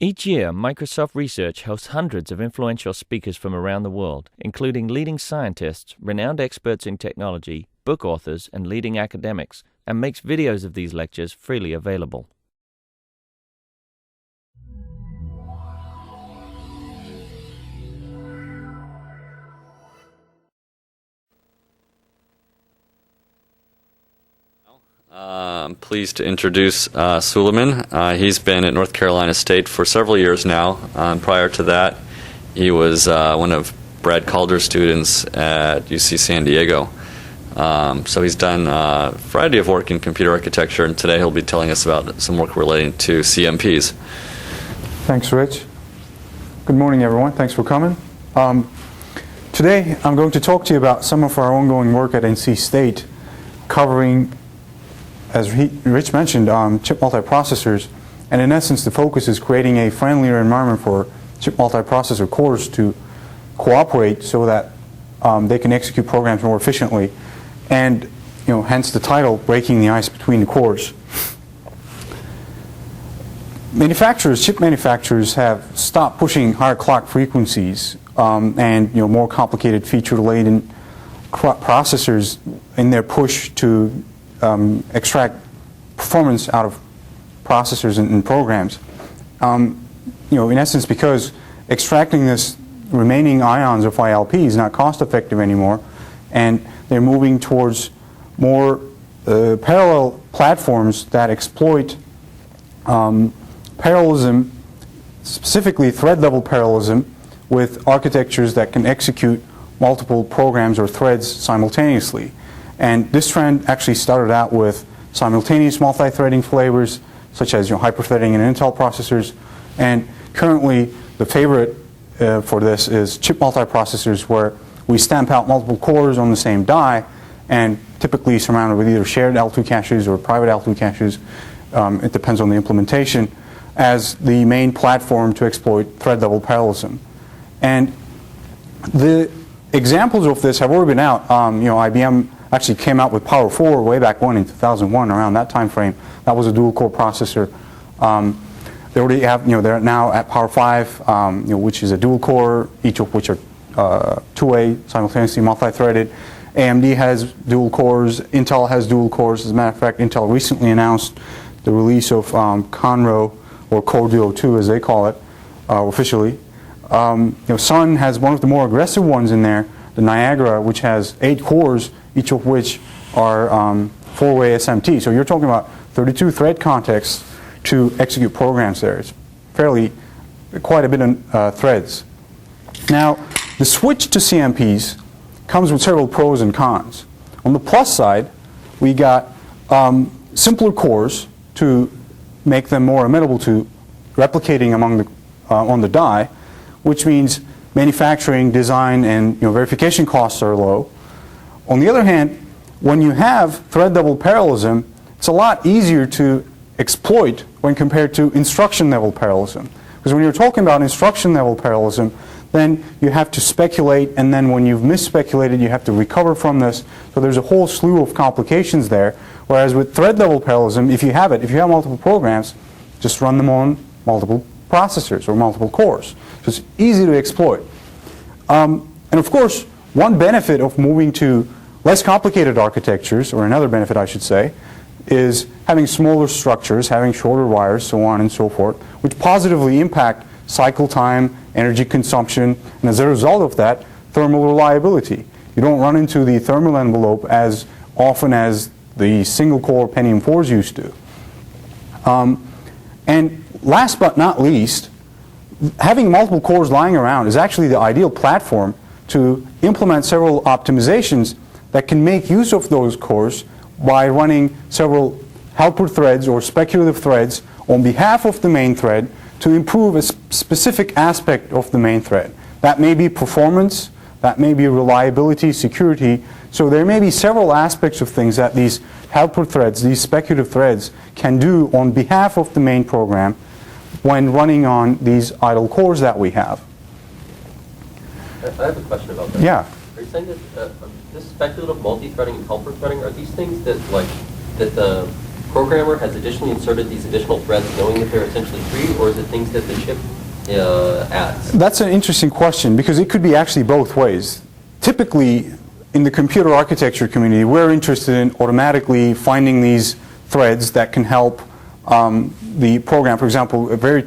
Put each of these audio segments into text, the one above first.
Each year, Microsoft Research hosts hundreds of influential speakers from around the world, including leading scientists, renowned experts in technology, book authors, and leading academics, and makes videos of these lectures freely available. I'm pleased to introduce Suleiman. He's been at North Carolina State for several years now. Prior to that, he was one of Brad Calder's students at UC San Diego. So he's done a variety of work in computer architecture, and today he'll be telling us about some work relating to CMPs. Thanks, Rich. Good morning, everyone. Thanks for coming. Today, I'm going to talk to you about some of our ongoing work at NC State, covering, as Rich mentioned, chip multiprocessors. And in essence, the focus is creating a friendlier environment for chip multiprocessor cores to cooperate so that they can execute programs more efficiently. And hence the title, Breaking the Ice Between the Cores. Chip manufacturers have stopped pushing higher clock frequencies and more complicated feature-laden processors in their push to extract performance out of processors and programs. In essence, because extracting this remaining ions of ILP is not cost-effective anymore, and they're moving towards more parallel platforms that exploit parallelism, specifically thread-level parallelism, with architectures that can execute multiple programs or threads simultaneously. And this trend actually started out with simultaneous multi-threading flavors, such as hyperthreading in Intel processors. And currently, the favorite for this is chip multiprocessors, where we stamp out multiple cores on the same die, and typically surrounded with either shared L2 caches or private L2 caches. It depends on the implementation, as the main platform to exploit thread-level parallelism. And the examples of this have already been out. IBM actually came out with Power 4 way back when in 2001, around that time frame. That was a dual-core processor. They already have, they're now at Power 5, which is a dual-core, each of which are two-way, simultaneously multi-threaded. AMD has dual cores. Intel has dual cores. As a matter of fact, Intel recently announced the release of Conroe, or Core Duo 2, as they call it, officially. Sun has one of the more aggressive ones in there, the Niagara, which has 8 cores, each of which are 4-way SMT. So you're talking about 32 thread contexts to execute programs there. It's quite a bit of threads. Now, the switch to CMPs comes with several pros and cons. On the plus side, we got simpler cores to make them more amenable to replicating on the die, which means manufacturing, design, and verification costs are low. On the other hand, when you have thread-level parallelism, it's a lot easier to exploit when compared to instruction-level parallelism. Because when you're talking about instruction-level parallelism, then you have to speculate, and then when you've misspeculated, you have to recover from this. So there's a whole slew of complications there. Whereas with thread-level parallelism, if you have multiple programs, just run them on multiple processors or multiple cores. So it's easy to exploit. And of course, one benefit of moving to less complicated architectures, or another benefit I should say, is having smaller structures, having shorter wires, so on and so forth, which positively impact cycle time, energy consumption, and as a result of that, thermal reliability. You don't run into the thermal envelope as often as the single-core Pentium 4s used to. And last but not least, having multiple cores lying around is actually the ideal platform to implement several optimizations that can make use of those cores by running several helper threads or speculative threads on behalf of the main thread to improve a specific aspect of the main thread. That may be performance, that may be reliability, security. So there may be several aspects of things that these helper threads, these speculative threads, can do on behalf of the main program when running on these idle cores that we have. I have a question about that. Yeah. Are you saying that this speculative multi-threading and helper threading, are these things that the programmer has additionally inserted these additional threads knowing that they're essentially free, or is it things that the chip adds? That's an interesting question because it could be actually both ways. Typically, in the computer architecture community, we're interested in automatically finding these threads that can help the program. For example, a very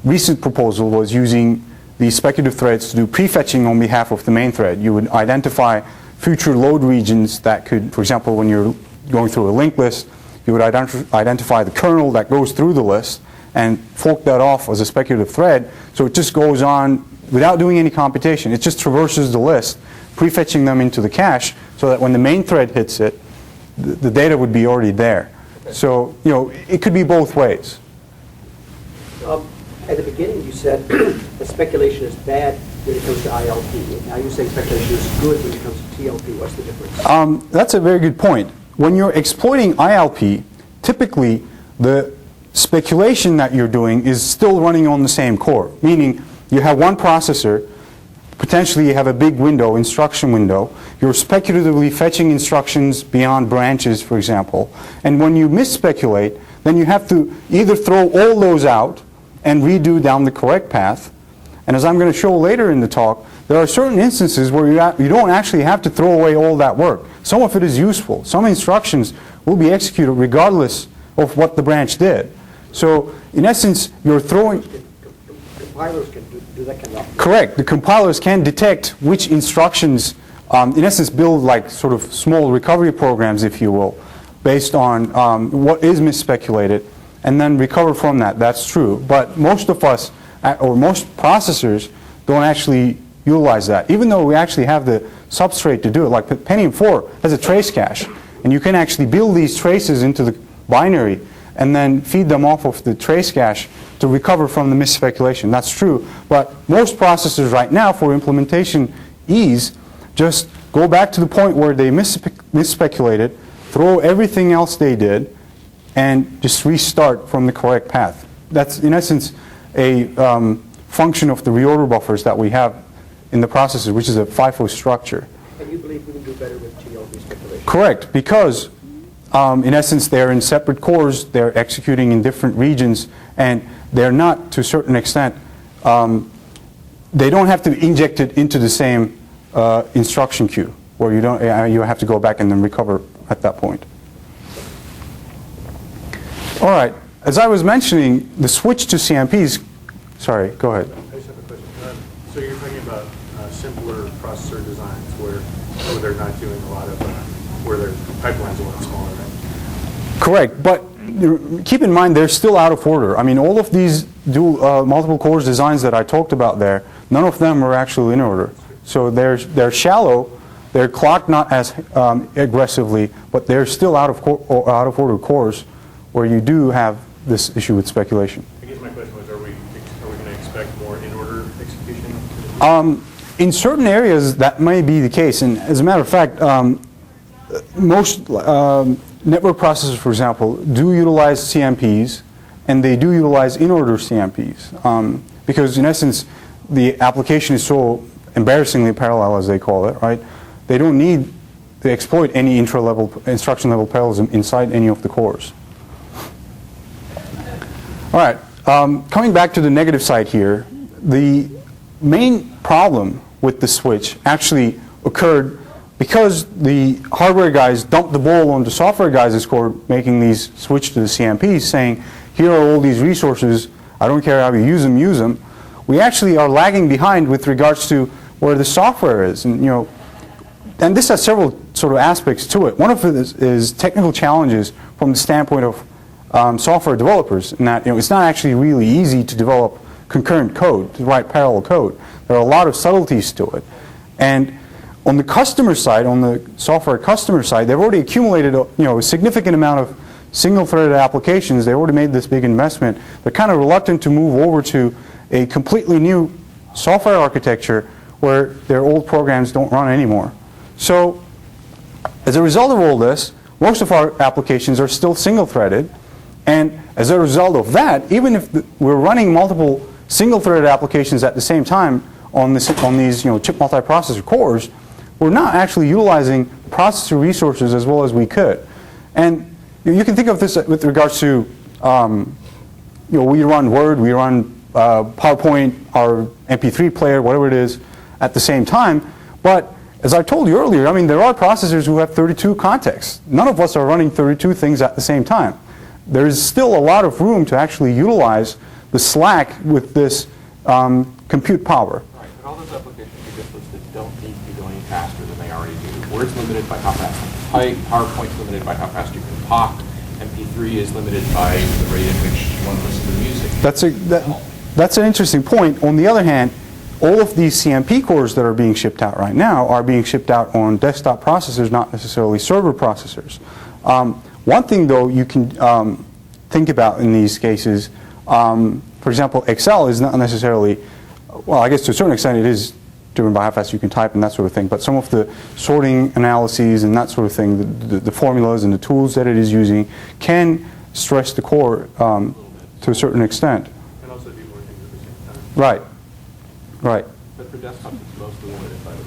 recent proposal was using the speculative threads to do prefetching on behalf of the main thread. You would identify future load regions that could, for example, when you're going through a linked list, you would identify the kernel that goes through the list and fork that off as a speculative thread. So it just goes on without doing any computation. It just traverses the list, prefetching them into the cache so that when the main thread hits it, the data would be already there. Okay. So, it could be both ways. At the beginning you said that speculation is bad when it comes to ILP. Now you say speculation is good when it comes to TLP. What's the difference? That's a very good point. When you're exploiting ILP, typically the speculation that you're doing is still running on the same core, meaning you have one processor, potentially you have a big window, instruction window, you're speculatively fetching instructions beyond branches, for example, and when you misspeculate, then you have to either throw all those out and redo down the correct path, and as I'm going to show later in the talk, there are certain instances where you don't actually have to throw away all that work. Some of it is useful. Some instructions will be executed regardless of what the branch did. So, in essence, you're throwing... Compilers can do that kind of... Correct. The compilers can detect which instructions, in essence, build like sort of small recovery programs, if you will, based on what is misspeculated, and then recover from that. That's true. But most of us, or most processors, don't actually utilize that, even though we actually have the substrate to do it. Like Pentium 4 has a trace cache, and you can actually build these traces into the binary and then feed them off of the trace cache to recover from the misspeculation. That's true, but most processors right now, for implementation ease, just go back to the point where they misspeculated, throw everything else they did, and just restart from the correct path. That's, in essence, a function of the reorder buffers that we have in the processor, which is a FIFO structure. And you believe we can do better with TLP speculation? Correct, because in essence they're in separate cores, they're executing in different regions, and they're not, to a certain extent, they don't have to inject it into the same instruction queue, where you have to go back and then recover at that point. All right, as I was mentioning, the switch to CMPs, sorry, go ahead. I just have a question. So you're talking about simpler processor designs where they're not doing a lot of, where their pipeline's a lot smaller, right? Correct, but keep in mind they're still out of order. I mean, all of these multiple cores designs that I talked about there, none of them are actually in order. So they're shallow, they're clocked not as aggressively, but they're still out of order cores where you do have this issue with speculation. I guess my question was, are we going to expect more in-order execution? In certain areas, that may be the case. And as a matter of fact, most network processors, for example, do utilize CMPs, and they do utilize in-order CMPs. Because in essence, the application is so embarrassingly parallel, as they call it, right? They don't need to exploit any instruction level parallelism inside any of the cores. All right, coming back to the negative side here, the main problem with the switch actually occurred because the hardware guys dumped the ball on the software guys' core, making these switch to the CMPs, saying, here are all these resources, I don't care how you use them. We actually are lagging behind with regards to where the software is. And, and this has several sort of aspects to it. One of it is technical challenges from the standpoint of software developers, in that it's not actually really easy to develop concurrent code, to write parallel code. There are a lot of subtleties to it. And on the customer side, on the software customer side, they've already accumulated a significant amount of single-threaded applications. They already made this big investment. They're kind of reluctant to move over to a completely new software architecture where their old programs don't run anymore. So as a result of all this, most of our applications are still single-threaded. And as a result of that, even if we're running multiple single-threaded applications at the same time on these chip multiprocessor cores, we're not actually utilizing processor resources as well as we could. And you can think of this with regards to, we run Word, we run PowerPoint, our MP3 player, whatever it is, at the same time. But as I told you earlier, I mean, there are processors who have 32 contexts. None of us are running 32 things at the same time. There is still a lot of room to actually utilize the slack with this compute power. Right, but all those applications you just listed don't need to be going faster than they already do. Word's limited by how fast you can type, PowerPoint's limited by how fast you can talk, MP3 is limited by the rate at which you want to listen to music. That's an interesting point. On the other hand, all of these CMP cores that are being shipped out right now are being shipped out on desktop processors, not necessarily server processors. One thing, though, you can think about in these cases, for example, Excel is not necessarily, well, I guess to a certain extent it is driven by how fast you can type and that sort of thing, but some of the sorting analyses and that sort of thing, the formulas and the tools that it is using can stress the core to a certain extent. And also do more things at the same time. Right. Right. But for desktops, it's mostly limited by the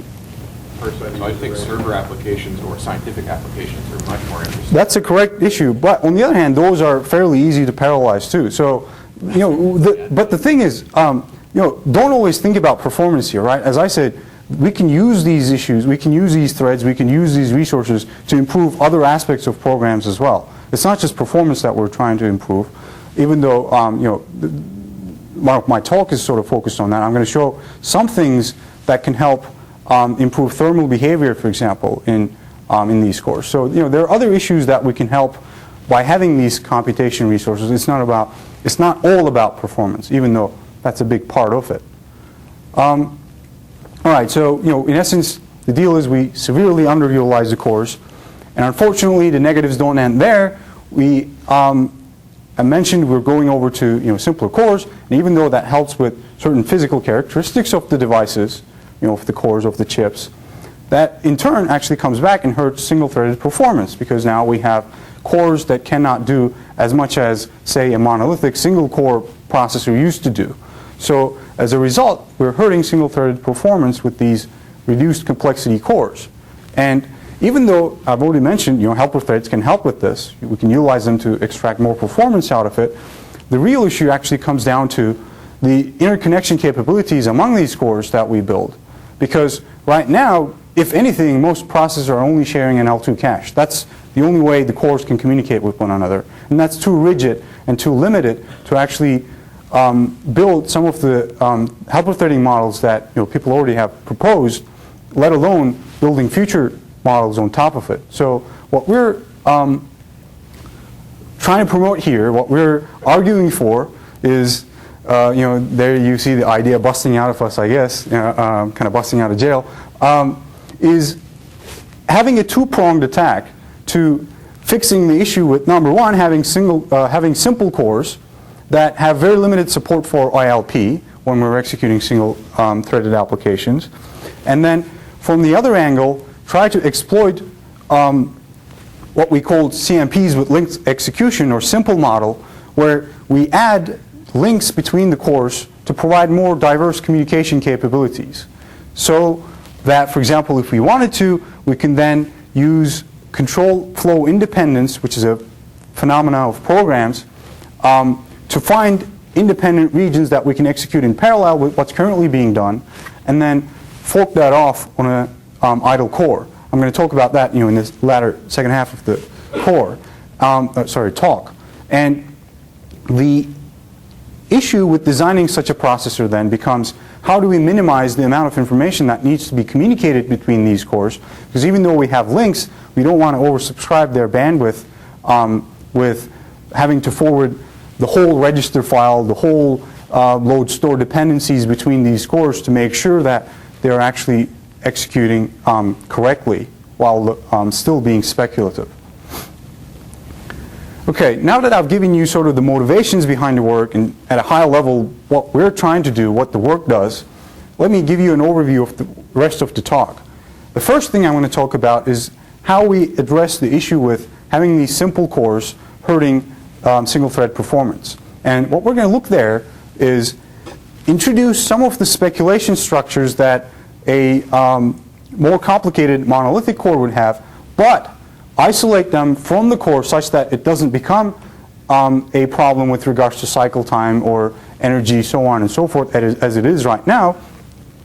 person. So I think server applications or scientific applications are much more interesting. That's a correct issue, but on the other hand, those are fairly easy to parallelize too. So, but the thing is, don't always think about performance here, right? As I said, we can use these issues, we can use these threads, we can use these resources to improve other aspects of programs as well. It's not just performance that we're trying to improve, even though, my talk is sort of focused on that. I'm going to show some things that can help improve thermal behavior, for example, in these cores. So there are other issues that we can help by having these computation resources. It's not all about performance, even though that's a big part of it. All right, so in essence, the deal is we severely underutilize the cores, and unfortunately, the negatives don't end there. I mentioned we're going over to simpler cores, and even though that helps with certain physical characteristics of the devices, of the cores of the chips, that in turn actually comes back and hurts single-threaded performance, because now we have cores that cannot do as much as, say, a monolithic single-core processor used to do. So as a result, we're hurting single-threaded performance with these reduced complexity cores. And even though I've already mentioned, helper threads can help with this, we can utilize them to extract more performance out of it, the real issue actually comes down to the interconnection capabilities among these cores that we build. Because right now, if anything, most processors are only sharing an L2 cache. That's the only way the cores can communicate with one another. And that's too rigid and too limited to actually build some of the helper threading models that people already have proposed, let alone building future models on top of it. So what we're trying to promote here, what we're arguing for is, there you see the idea busting out of us, I guess, kind of busting out of jail, is having a two-pronged attack to fixing the issue with, number one, having simple cores that have very limited support for ILP when we're executing single-threaded applications, and then from the other angle, try to exploit what we call CMPs with linked execution, or simple model, where we add links between the cores to provide more diverse communication capabilities. So that, for example, if we wanted to, we can then use control flow independence, which is a phenomena of programs, to find independent regions that we can execute in parallel with what's currently being done, and then fork that off on an idle core. I'm going to talk about that in this latter second half of the talk. And the issue with designing such a processor then becomes, how do we minimize the amount of information that needs to be communicated between these cores? Because even though we have links, we don't want to oversubscribe their bandwidth with having to forward the whole register file, the whole load store dependencies between these cores to make sure that they're actually executing correctly while still being speculative. Okay, now that I've given you sort of the motivations behind the work and at a high level what we're trying to do, what the work does, let me give you an overview of the rest of the talk. The first thing I want to talk about is how we address the issue with having these simple cores hurting single-thread performance. And what we're going to look there is introduce some of the speculation structures that a more complicated monolithic core would have, but isolate them from the core such that it doesn't become a problem with regards to cycle time or energy, so on and so forth, as it is right now.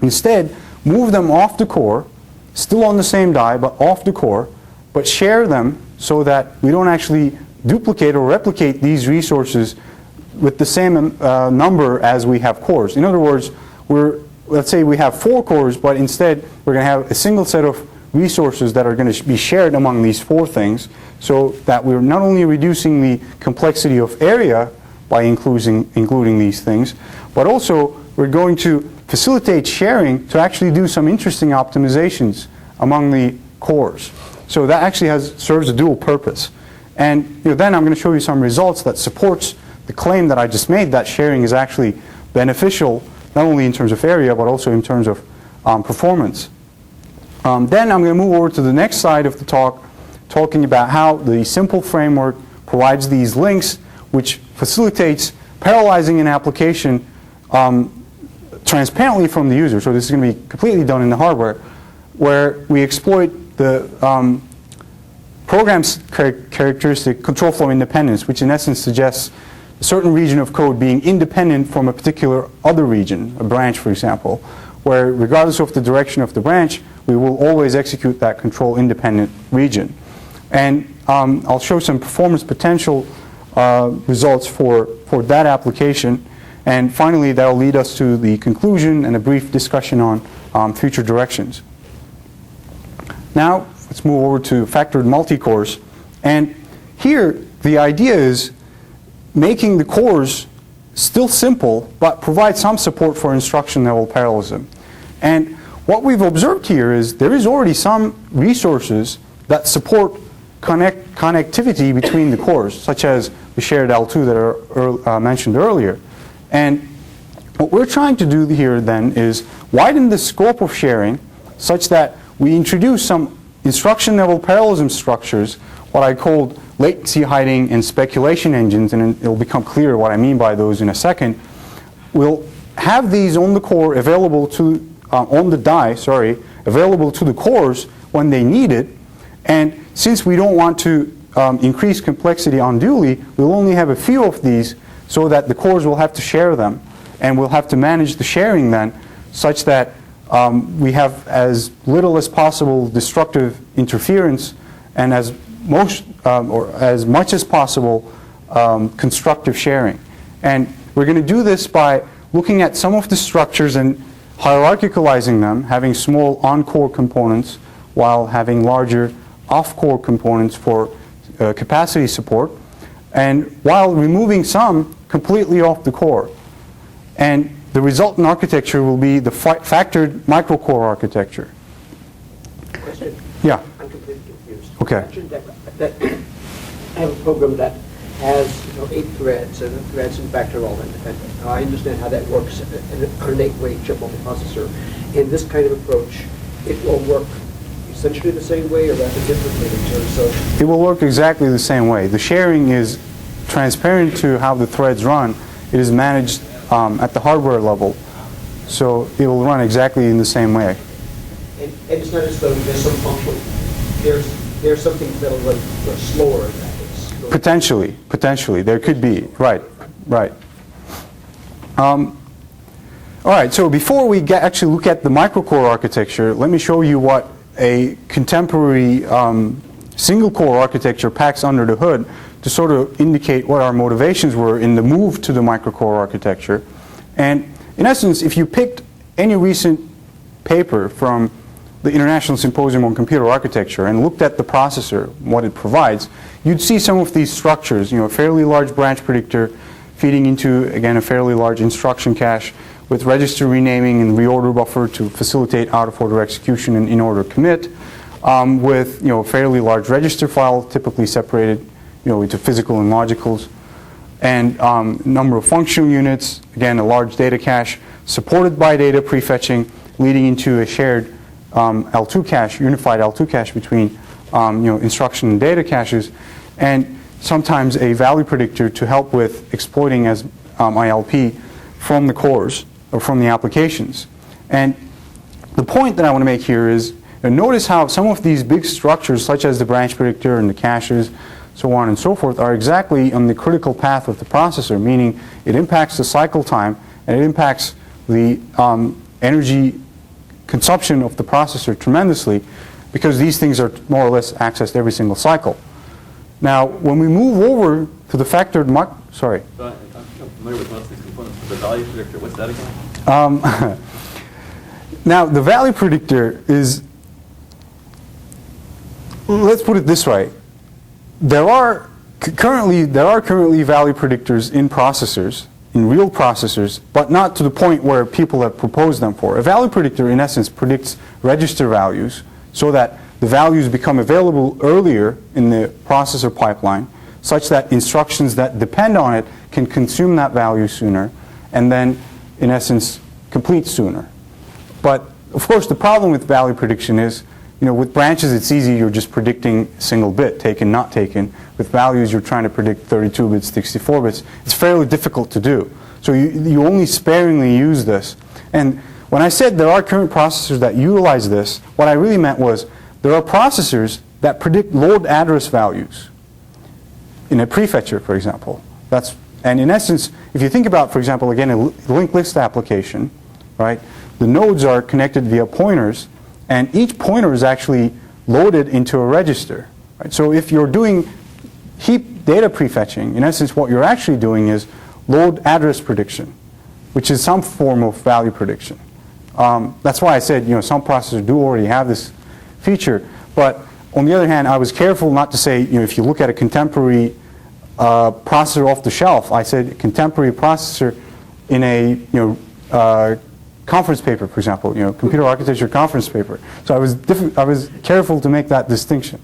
Instead, move them off the core, still on the same die, but off the core, but share them so that we don't actually duplicate or replicate these resources with the same number as we have cores. In other words, let's say we have 4 cores, but instead we're going to have a single set of resources that are going to be shared among these 4 things, so that we're not only reducing the complexity of area by including these things, but also we're going to facilitate sharing to actually do some interesting optimizations among the cores. So that actually serves a dual purpose. And then I'm going to show you some results that supports the claim that I just made, that sharing is actually beneficial, not only in terms of area, but also in terms of performance. Then I'm going to move over to the next side of the talk, talking about how the simple framework provides these links, which facilitates parallelizing an application transparently from the user. So this is going to be completely done in the hardware, where we exploit the program's characteristic control flow independence, which in essence suggests a certain region of code being independent from a particular other region, a branch for example, where regardless of the direction of the branch, we will always execute that control independent region. And I'll show some performance potential results for that application. And finally, that will lead us to the conclusion and a brief discussion on future directions. Now, let's move over to factored multi-cores. And here, the idea is making the cores still simple, but provide some support for instruction level parallelism. And what we've observed here is there is already some resources that support connectivity between the cores, such as the shared L2 that are mentioned earlier. And what we're trying to do here then is widen the scope of sharing such that we introduce some instruction level parallelism structures, what I called latency hiding and speculation engines, and it'll become clear what I mean by those in a second. We'll have these on the core available to, on the die, sorry, available to the cores when they need it. And since we don't want to increase complexity unduly, we'll only have a few of these so that the cores will have to share them. And we'll have to manage the sharing then such that we have as little as possible destructive interference and as much as possible constructive sharing. And we're going to do this by looking at some of the structures and hierarchicalizing them, having small on-core components while having larger off-core components for capacity support, and while removing some completely off the core. And the resultant architecture will be the factored microcore architecture. Question? Yeah. I'm completely confused. Okay. You mentioned that I have a program that has 8 threads, and the threads in fact are all independent. Now, I understand how that works in an innate way, chip multiprocessor. In this kind of approach, it will work essentially the same way or rather differently in terms of... It will work exactly the same way. The sharing is transparent to how the threads run. It is managed at the hardware level. So it will run exactly in the same way. And it's not as though there's some function, there's something that'll run slower in that case. Potentially. There could be. Right. All right, so before we actually look at the microcore architecture, let me show you what a contemporary single core architecture packs under the hood to sort of indicate what our motivations were in the move to the microcore architecture. And in essence, if you picked any recent paper from the International Symposium on Computer Architecture and looked at the processor, what it provides, you'd see some of these structures, a fairly large branch predictor feeding into, again, a fairly large instruction cache with register renaming and reorder buffer to facilitate out-of-order execution and in-order commit, with a fairly large register file, typically separated into physical and logicals, and number of functional units, again, a large data cache supported by data prefetching, leading into a shared L2 cache, unified L2 cache between instruction and data caches, and sometimes a value predictor to help with exploiting as ILP from the cores or from the applications. And the point that I want to make here is And notice how some of these big structures, such as the branch predictor and the caches, so on and so forth, are exactly on the critical path of the processor, meaning it impacts the cycle time and it impacts the energy consumption of the processor tremendously, because these things are more or less accessed every single cycle. Now, when we move over to the factored sorry. I'm familiar with most of these components, but the value predictor, what's that again? Now, the value predictor is, let's put it this way. There are currently value predictors in processors, in real processors, but not to the point where people have proposed them for. A value predictor, in essence, predicts register values so that the values become available earlier in the processor pipeline, such that instructions that depend on it can consume that value sooner, and then, in essence, complete sooner. But, of course, the problem with value prediction is, with branches it's easy, you're just predicting single bit, taken, not taken. With values, you're trying to predict 32 bits, 64 bits. It's fairly difficult to do. So you only sparingly use this. And when I said there are current processors that utilize this, what I really meant was there are processors that predict load address values in a prefetcher, for example. And in essence, if you think about, for example, again, a linked list application, right? The nodes are connected via pointers, and each pointer is actually loaded into a register. Right? So if you're doing heap data prefetching, in essence what you're actually doing is load address prediction, which is some form of value prediction. That's why I said some processors do already have this feature. But on the other hand, I was careful not to say, if you look at a contemporary processor off the shelf, I said contemporary processor in a conference paper, for example, computer architecture conference paper. So I was careful to make that distinction.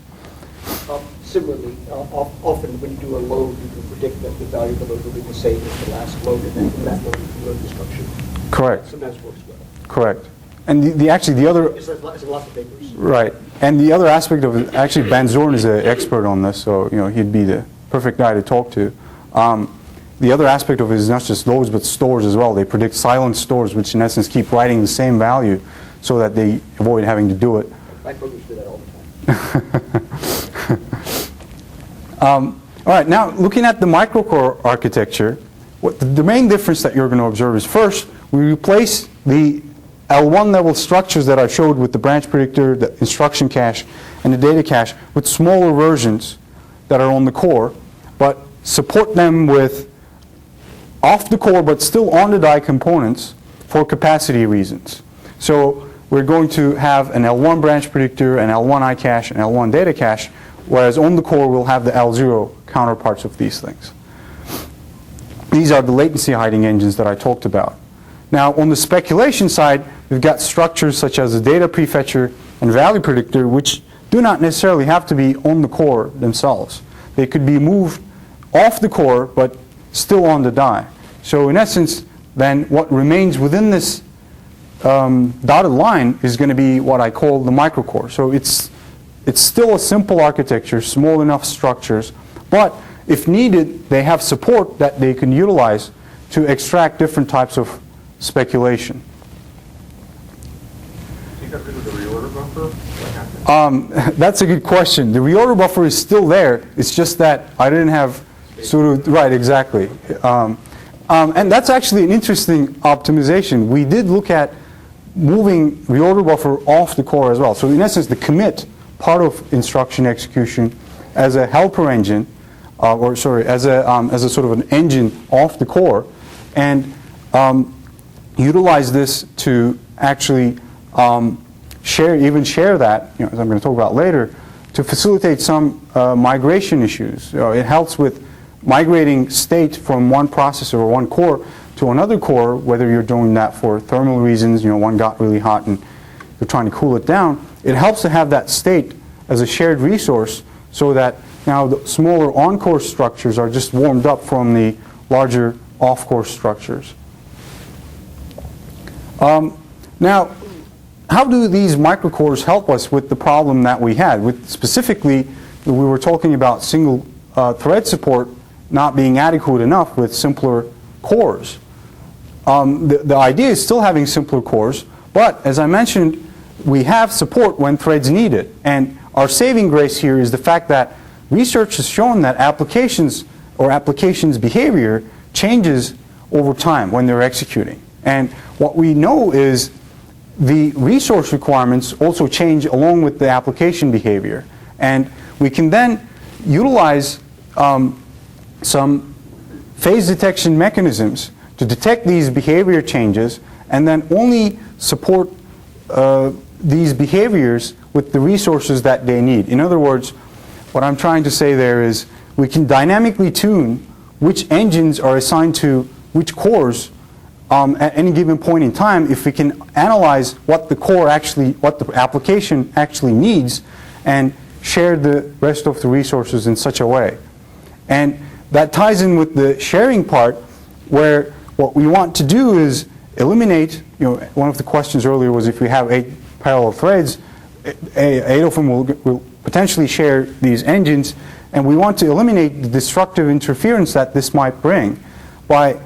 Similarly, often when you do a load, you can predict that the value of the load will be the same as the last load, and then from that load you can load instruction. Correct. Sometimes works well. Correct. And the other... It's lots of papers. Right. And the other aspect of it, actually Ben Zorn is an expert on this, so he'd be the perfect guy to talk to. The other aspect of it is not just loads, but stores as well. They predict silent stores, which in essence keep writing the same value so that they avoid having to do it. My programs do that all the time. All right, now looking at the microcore architecture, the main difference that you're going to observe is first, we replace the L1 level structures that I showed with the branch predictor, the instruction cache, and the data cache with smaller versions that are on the core, but support them with off the core but still on the die components for capacity reasons. So we're going to have an L1 branch predictor, an L1 I cache, and L1 data cache, whereas on the core we'll have the L0 counterparts of these things. These are the latency hiding engines that I talked about. Now on the speculation side, we've got structures such as the data prefetcher and value predictor, which do not necessarily have to be on the core themselves. They could be moved off the core but still on the die. So in essence, then what remains within this dotted line is going to be what I call the microcore. So it's still a simple architecture, small enough structures, but if needed, they have support that they can utilize to extract different types of speculation. You got rid of the reorder buffer? What happened? That's a good question. The reorder buffer is still there. It's just that I didn't have right, exactly. And that's actually an interesting optimization. We did look at moving reorder buffer off the core as well. So in essence, the commit part of instruction execution as a helper engine, as a sort of an engine off the core, and utilize this to actually share that, as I'm going to talk about later, to facilitate some migration issues. It helps with migrating state from one processor or one core to another core, whether you're doing that for thermal reasons, one got really hot and you're trying to cool it down. It helps to have that state as a shared resource so that now the smaller on-core structures are just warmed up from the larger off-core structures. Now, how do these microcores help us with the problem that we had? Specifically, we were talking about single thread support not being adequate enough with simpler cores. The idea is still having simpler cores, but as I mentioned, we have support when threads need it. And our saving grace here is the fact that research has shown that applications or applications behavior changes over time when they're executing. And what we know is the resource requirements also change along with the application behavior. And we can then utilize some phase detection mechanisms to detect these behavior changes and then only support these behaviors with the resources that they need. In other words, what I'm trying to say there is we can dynamically tune which engines are assigned to which cores at any given point in time if we can analyze what the application actually needs and share the rest of the resources in such a way. And that ties in with the sharing part, where what we want to do is eliminate, one of the questions earlier was if we have 8 parallel threads, 8 of them will potentially share these engines, and we want to eliminate the destructive interference that this might bring by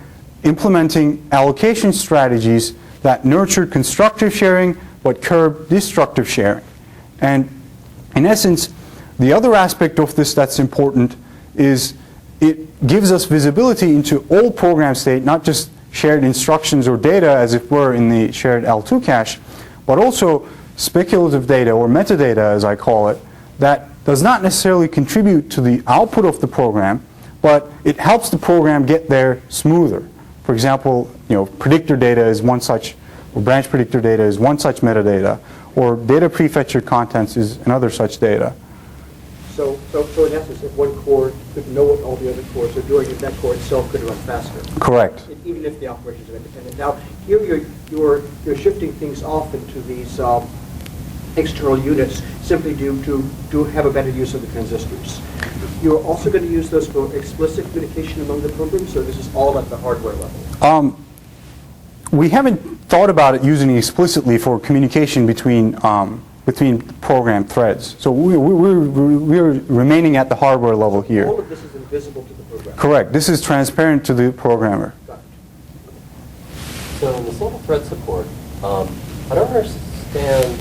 implementing allocation strategies that nurture constructive sharing but curb destructive sharing. And in essence, the other aspect of this that's important is it gives us visibility into all program state, not just shared instructions or data as if we're in the shared L2 cache, but also speculative data or metadata as I call it, that does not necessarily contribute to the output of the program, but it helps the program get there smoother. For example, predictor data is one such, or branch predictor data is one such metadata, or data prefetcher contents is another such data. So in essence, if one core could know what all the other cores are doing, if that core itself could run faster. Correct. Even if the operations are independent. Now, here you're shifting things off into these external units simply due to have a better use of the transistors. You're also going to use those for explicit communication among the programs, or this is all at the hardware level? We haven't thought about it using it explicitly for communication between program threads. So we're remaining at the hardware level here. All of this is invisible to the programmer. Correct. This is transparent to the programmer. Got it. So in the single thread support, I don't understand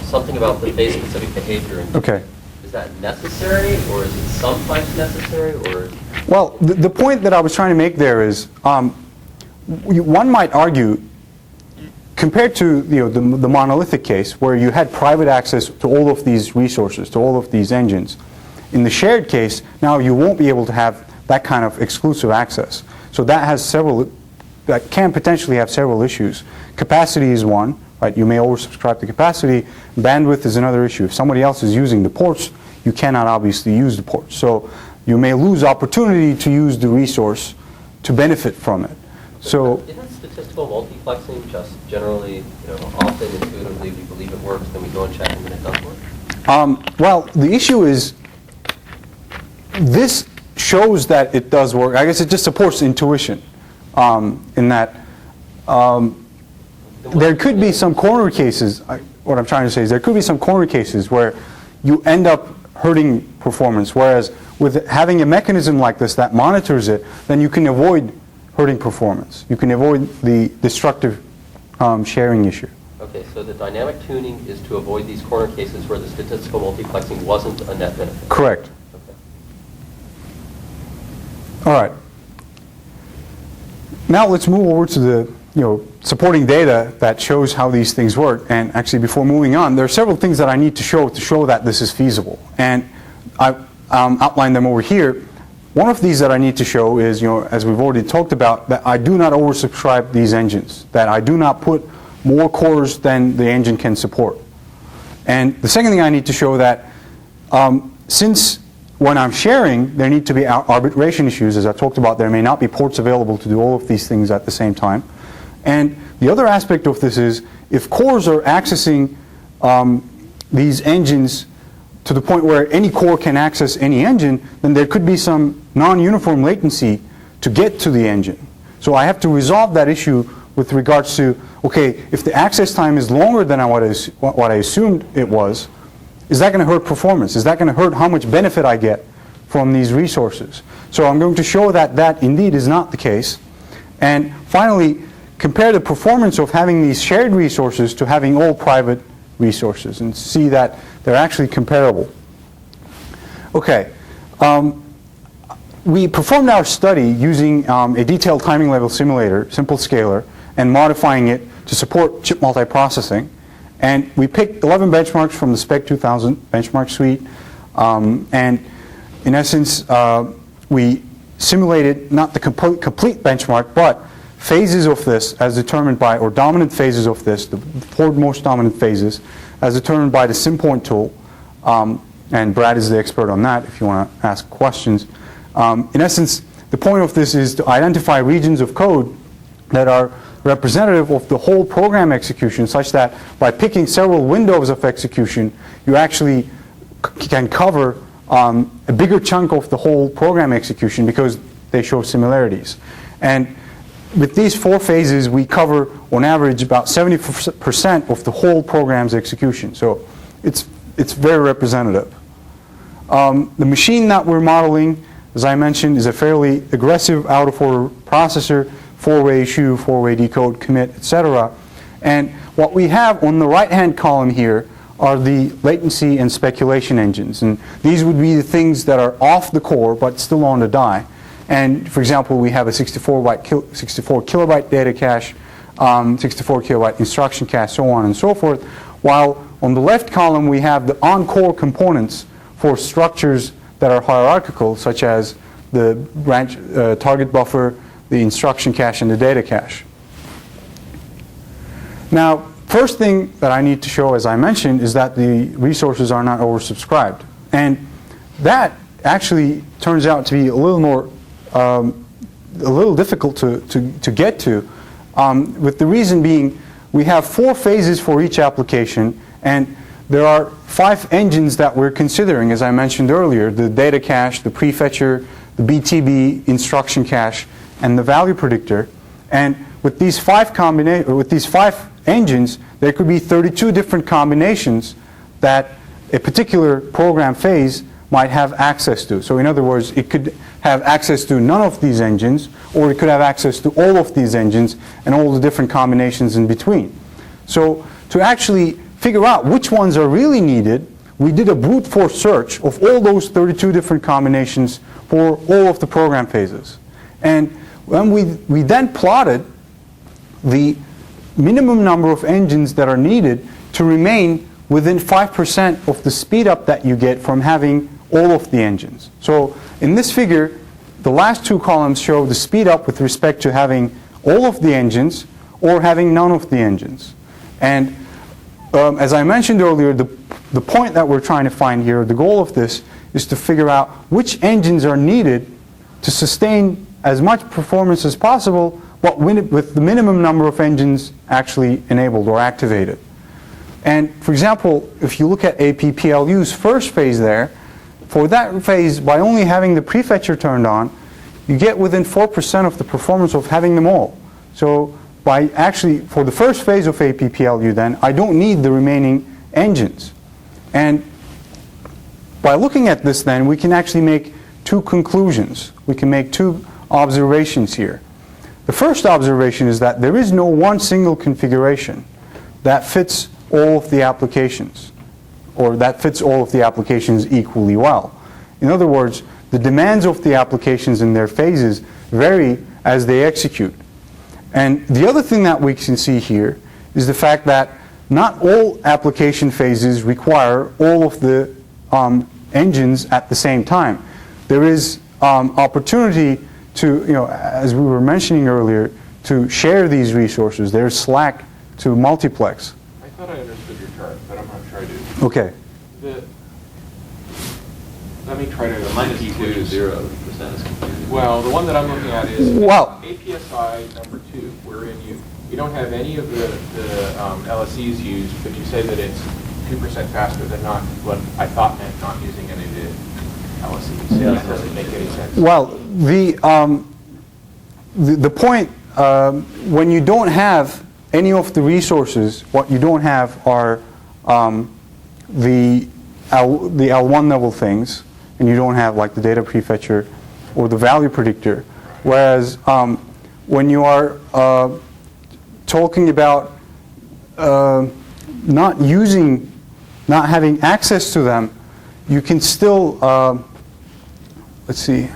something about the phase specific behavior. Okay. Is that necessary, or is it sometimes necessary, or? Well, the point that I was trying to make there is, one might argue, compared to the monolithic case where you had private access to all of these resources, to all of these engines, in the shared case, now you won't be able to have that kind of exclusive access. So that can potentially have several issues. Capacity is one, right? You may oversubscribe to capacity. Bandwidth is another issue. If somebody else is using the ports, you cannot obviously use the ports. So you may lose opportunity to use the resource to benefit from it. So isn't statistical multiplexing just generally, often intuitively we believe it works, then we go and check and then it doesn't work? Well, the issue is this shows that it does work. I guess it just supports intuition in that there could be some corner cases. What I'm trying to say is there could be some corner cases where you end up hurting performance, whereas with having a mechanism like this that monitors it, then you can avoid hurting performance. You can avoid the destructive sharing issue. Okay, so the dynamic tuning is to avoid these corner cases where the statistical multiplexing wasn't a net benefit. Correct. Okay. All right. Now let's move over to the supporting data that shows how these things work. And actually, before moving on, there are several things that I need to show that this is feasible. And I outlined them over here. One of these that I need to show is, as we've already talked about, that I do not oversubscribe these engines, that I do not put more cores than the engine can support. And the second thing I need to show that since when I'm sharing, there need to be arbitration issues, as I talked about, there may not be ports available to do all of these things at the same time. And the other aspect of this is, if cores are accessing these engines to the point where any core can access any engine, then there could be some non-uniform latency to get to the engine. So I have to resolve that issue with regards to, okay, if the access time is longer than what I assumed it was, is that going to hurt performance? Is that going to hurt how much benefit I get from these resources? So I'm going to show that that indeed is not the case. And finally, compare the performance of having these shared resources to having all private resources and see that they're actually comparable. Okay. We performed our study using a detailed timing level simulator, simple scaler, and modifying it to support chip multiprocessing. And we picked 11 benchmarks from the Spec 2000 benchmark suite. And in essence, we simulated not the complete benchmark, but phases of this as determined by, or dominant phases of this, the 4 most dominant phases, as determined by the SimPoint tool. And Brad is the expert on that if you want to ask questions. In essence, the point of this is to identify regions of code that are representative of the whole program execution, such that by picking several windows of execution, you actually can cover a bigger chunk of the whole program execution because they show similarities. And with these 4 phases, we cover, on average, about 70% of the whole program's execution. So it's very representative. The machine that we're modeling, as I mentioned, is a fairly aggressive out-of-order processor, 4-way issue, 4-way decode, commit, etc. And what we have on the right-hand column here are the latency and speculation engines. And these would be the things that are off the core but still on the die. And for example, we have a 64 kilobyte data cache, 64 kilobyte instruction cache, so on and so forth. While on the left column, we have the on-core components for structures that are hierarchical, such as the branch target buffer, the instruction cache, and the data cache. Now, first thing that I need to show, as I mentioned, is that the resources are not oversubscribed. And that actually turns out to be a little more, a little difficult to get to, with the reason being we have 4 phases for each application, and there are 5 engines that we're considering, as I mentioned earlier: the data cache, the prefetcher, the BTB, instruction cache, and the value predictor. And with these 5 engines, there could be 32 different combinations that a particular program phase might have access to. So in other words, it could have access to none of these engines, or it could have access to all of these engines and all the different combinations in between. So to actually figure out which ones are really needed, we did a brute force search of all those 32 different combinations for all of the program phases. And when we then plotted the minimum number of engines that are needed to remain within 5% of the speed up that you get from having all of the engines. So in this figure, the last 2 columns show the speed up with respect to having all of the engines or having none of the engines. And as I mentioned earlier, the point that we're trying to find here, the goal of this, is to figure out which engines are needed to sustain as much performance as possible, but with the minimum number of engines actually enabled or activated. And for example, if you look at APPLU's first phase there, for that phase, by only having the prefetcher turned on, you get within 4% of the performance of having them all. So by actually, for the first phase of APPLU then, I don't need the remaining engines. And by looking at this then, we can actually make 2 conclusions. We can make 2 observations here. The first observation is that there is no one single configuration that fits all of the applications, or that fits all of the applications equally well. In other words, the demands of the applications in their phases vary as they execute. And the other thing that we can see here is the fact that not all application phases require all of the engines at the same time. There is opportunity to, as we were mentioning earlier, to share these resources. There's slack to multiplex. I thought I understood your chart, but I'm not sure I do. Okay. Let me try to. The minus equal to 0% is confusing. Well, the one that I'm looking at is APSI number 2, wherein you don't have any of the LSEs used, but you say that it's 2% faster than not what I thought meant not using any of the LSEs. Yeah, that doesn't make any sense. Well, the point, when you don't have any of the resources, what you don't have are the L1 level things, and you don't have like the data prefetcher or the value predictor. Whereas when you are talking about not having access to them, you can still, let's see,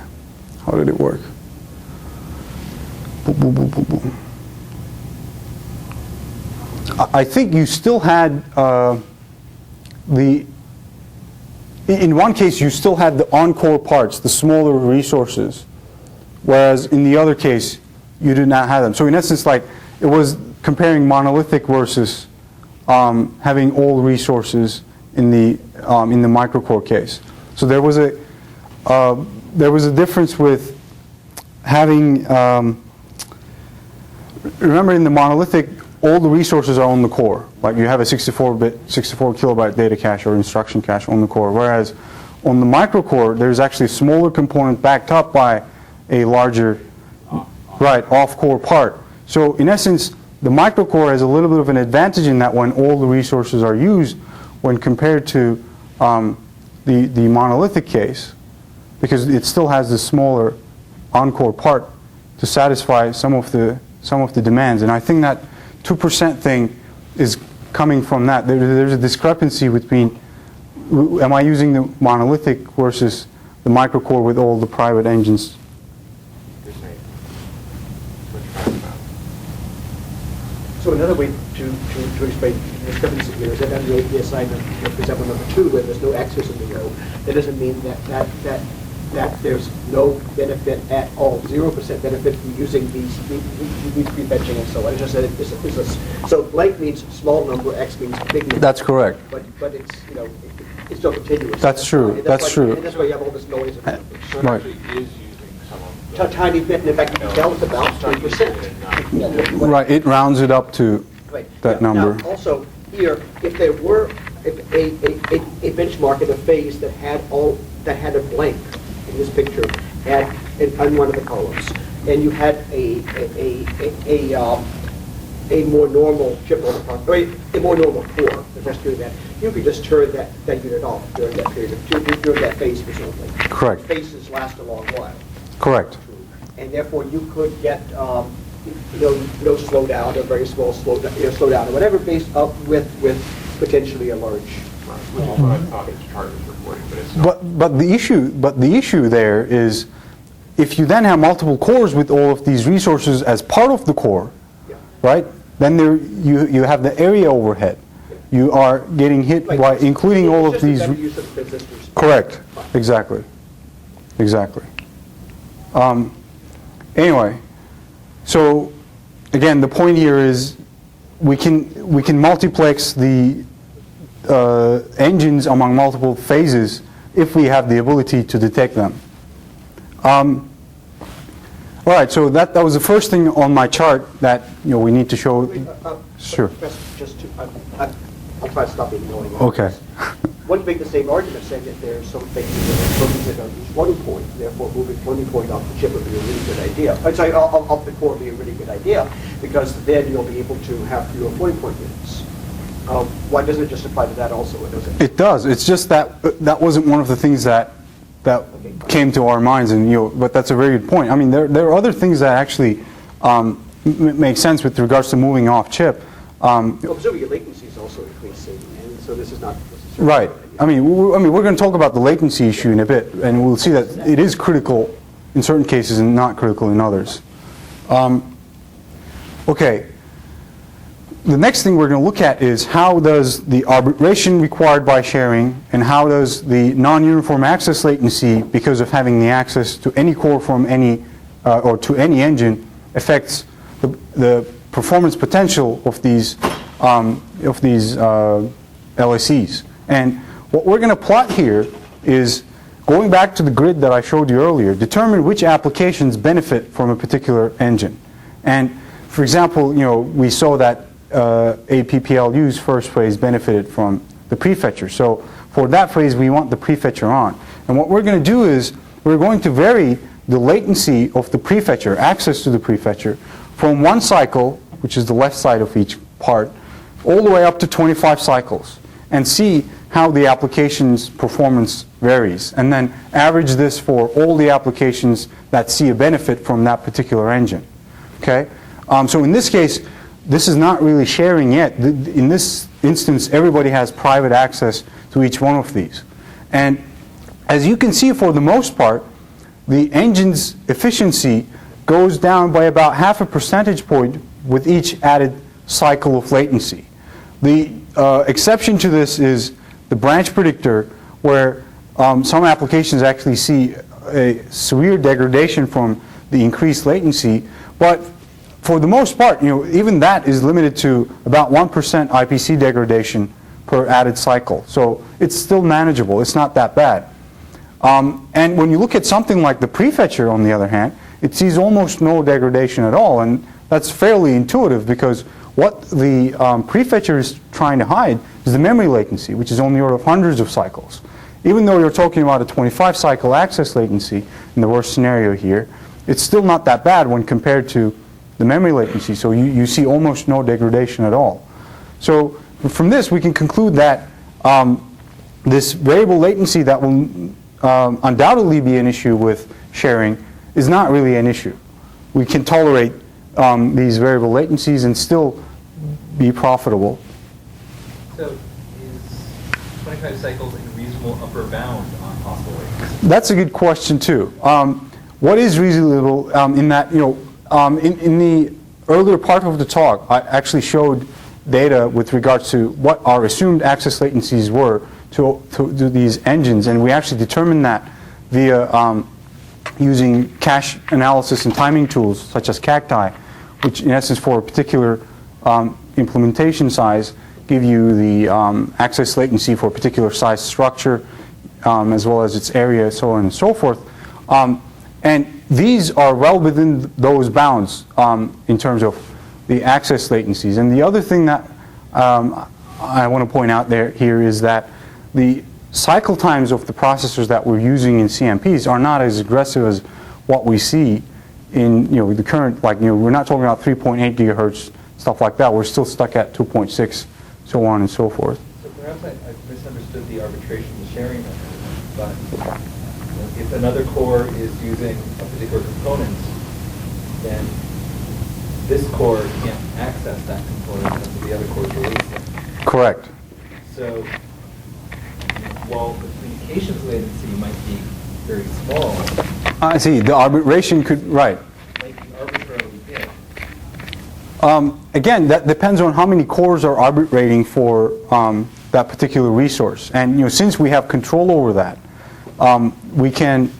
how did it work? Boom, boom, boom, boom, boom. I think you still had in one case you still had the encore parts, the smaller resources, whereas in the other case you did not have them. So in essence, like, it was comparing monolithic versus having all resources in the microcore case. So there was a difference with having. Remember, in the monolithic, all the resources are on the core. Like, you have a 64 kilobyte data cache or instruction cache on the core. Whereas on the microcore, there's actually a smaller component backed up by a larger, off-core part. So in essence, the microcore has a little bit of an advantage in that when all the resources are used, when compared to the monolithic case, because it still has the smaller on-core part to satisfy some of the demands. And I think that 2% thing is coming from that. There's a discrepancy between, am I using the monolithic versus the microcore with all the private engines? So another way to explain the discrepancy here is that under the AP assignment, for example, number 2, where there's no access in the row, that doesn't mean that there's no benefit at all, 0% benefit from using these prefetching and so on. It's just that so blank means small number, X means big number. That's correct. But it's, it's still continuous. That's true. That's true. And that's why you have all this noise of numbers. So it Right. actually is using some of the Tiny bit, and in fact, you can tell it's about 3%. Right, it rounds it up to Right. that Now, number. also, here, if there were a benchmark in a phase that had a blank in this picture on one of the columns, and you had a more normal chip or a more normal core, just doing that, you could just turn that unit off during that period during that phase, presumably. Correct. Phases last a long while. Correct. And therefore, you could get no slowdown or very small slowdown or whatever, based up with potentially a large. which is what I thought this chart was recording, but it's not. But the issue there is, if you then have multiple cores with all of these resources as part of the core, right? Then you have the area overhead. You are getting hit by including all of these. Correct. Exactly. Exactly. Anyway, so again, the point here is we can multiplex the engines among multiple phases if we have the ability to detect them. All right, so that was the first thing on my chart that we need to show. Sure. I'll try to stop being annoying. Okay. One can make the same argument, saying that there are some things that don't use floating point, therefore moving floating point off the chip would be a really good idea. I'm sorry, off the core would be a really good idea, because then you'll be able to have fewer floating point units. Why doesn't it just apply to that also? It does. It's just that that wasn't one of the things that came to our minds, and but that's a very good point. I mean, there are other things that actually make sense with regards to moving off chip. Presumably your latency is also increasing, and so this is not necessarily Right. I mean, we're going to talk about the latency issue in a bit, and we'll see that it is critical in certain cases and not critical in others. Okay. The next thing we're going to look at is how does the arbitration required by sharing and how does the non-uniform access latency, because of having the access to any core from any or to any engine, affects the performance potential of these LSEs. And what we're going to plot here is, going back to the grid that I showed you earlier, determine which applications benefit from a particular engine. And for example, we saw that APPLU's first phase benefited from the prefetcher. So for that phase, we want the prefetcher on. And what we're going to do is we're going to vary the latency of the prefetcher, access to the prefetcher, from 1 cycle, which is the left side of each part, all the way up to 25 cycles, and see how the application's performance varies, and then average this for all the applications that see a benefit from that particular engine. Okay? So in this case, this is not really sharing yet. In this instance, everybody has private access to each one of these. And as you can see, for the most part, the engine's efficiency goes down by about half a percentage point with each added cycle of latency. The exception to this is the branch predictor, where some applications actually see a severe degradation from the increased latency. But for the most part, even that is limited to about 1% IPC degradation per added cycle. So it's still manageable. It's not that bad. And when you look at something like the prefetcher, on the other hand, it sees almost no degradation at all. And that's fairly intuitive, because what the prefetcher is trying to hide is the memory latency, which is on the order of hundreds of cycles. Even though you're talking about a 25-cycle access latency in the worst scenario here, it's still not that bad when compared to the memory latency. So you see almost no degradation at all. So from this, we can conclude that this variable latency that will undoubtedly be an issue with sharing is not really an issue. We can tolerate these variable latencies and still be profitable. So is 25 cycles a reasonable upper bound on possible latency? That's a good question too. What is reasonable in that, in the earlier part of the talk, I actually showed data with regards to what our assumed access latencies were to these engines, and we actually determined that via using cache analysis and timing tools such as Cacti, which in essence for a particular implementation size give you the access latency for a particular size structure, as well as its area, so on and so forth. And these are well within those bounds in terms of the access latencies. And the other thing that I want to point out here is that the cycle times of the processors that we're using in CMPs are not as aggressive as what we see in the current, we're not talking about 3.8 gigahertz, stuff like that. We're still stuck at 2.6, so on and so forth. So perhaps I misunderstood the arbitration and sharing mechanism, but if another core is using a particular component, then this core can't access that component until the other core is released. Correct. So while the communications latency might be very small, I see. The arbitration could, right. might be arbitrarily big. Again, that depends on how many cores are arbitrating for that particular resource. And since we have control over that, we can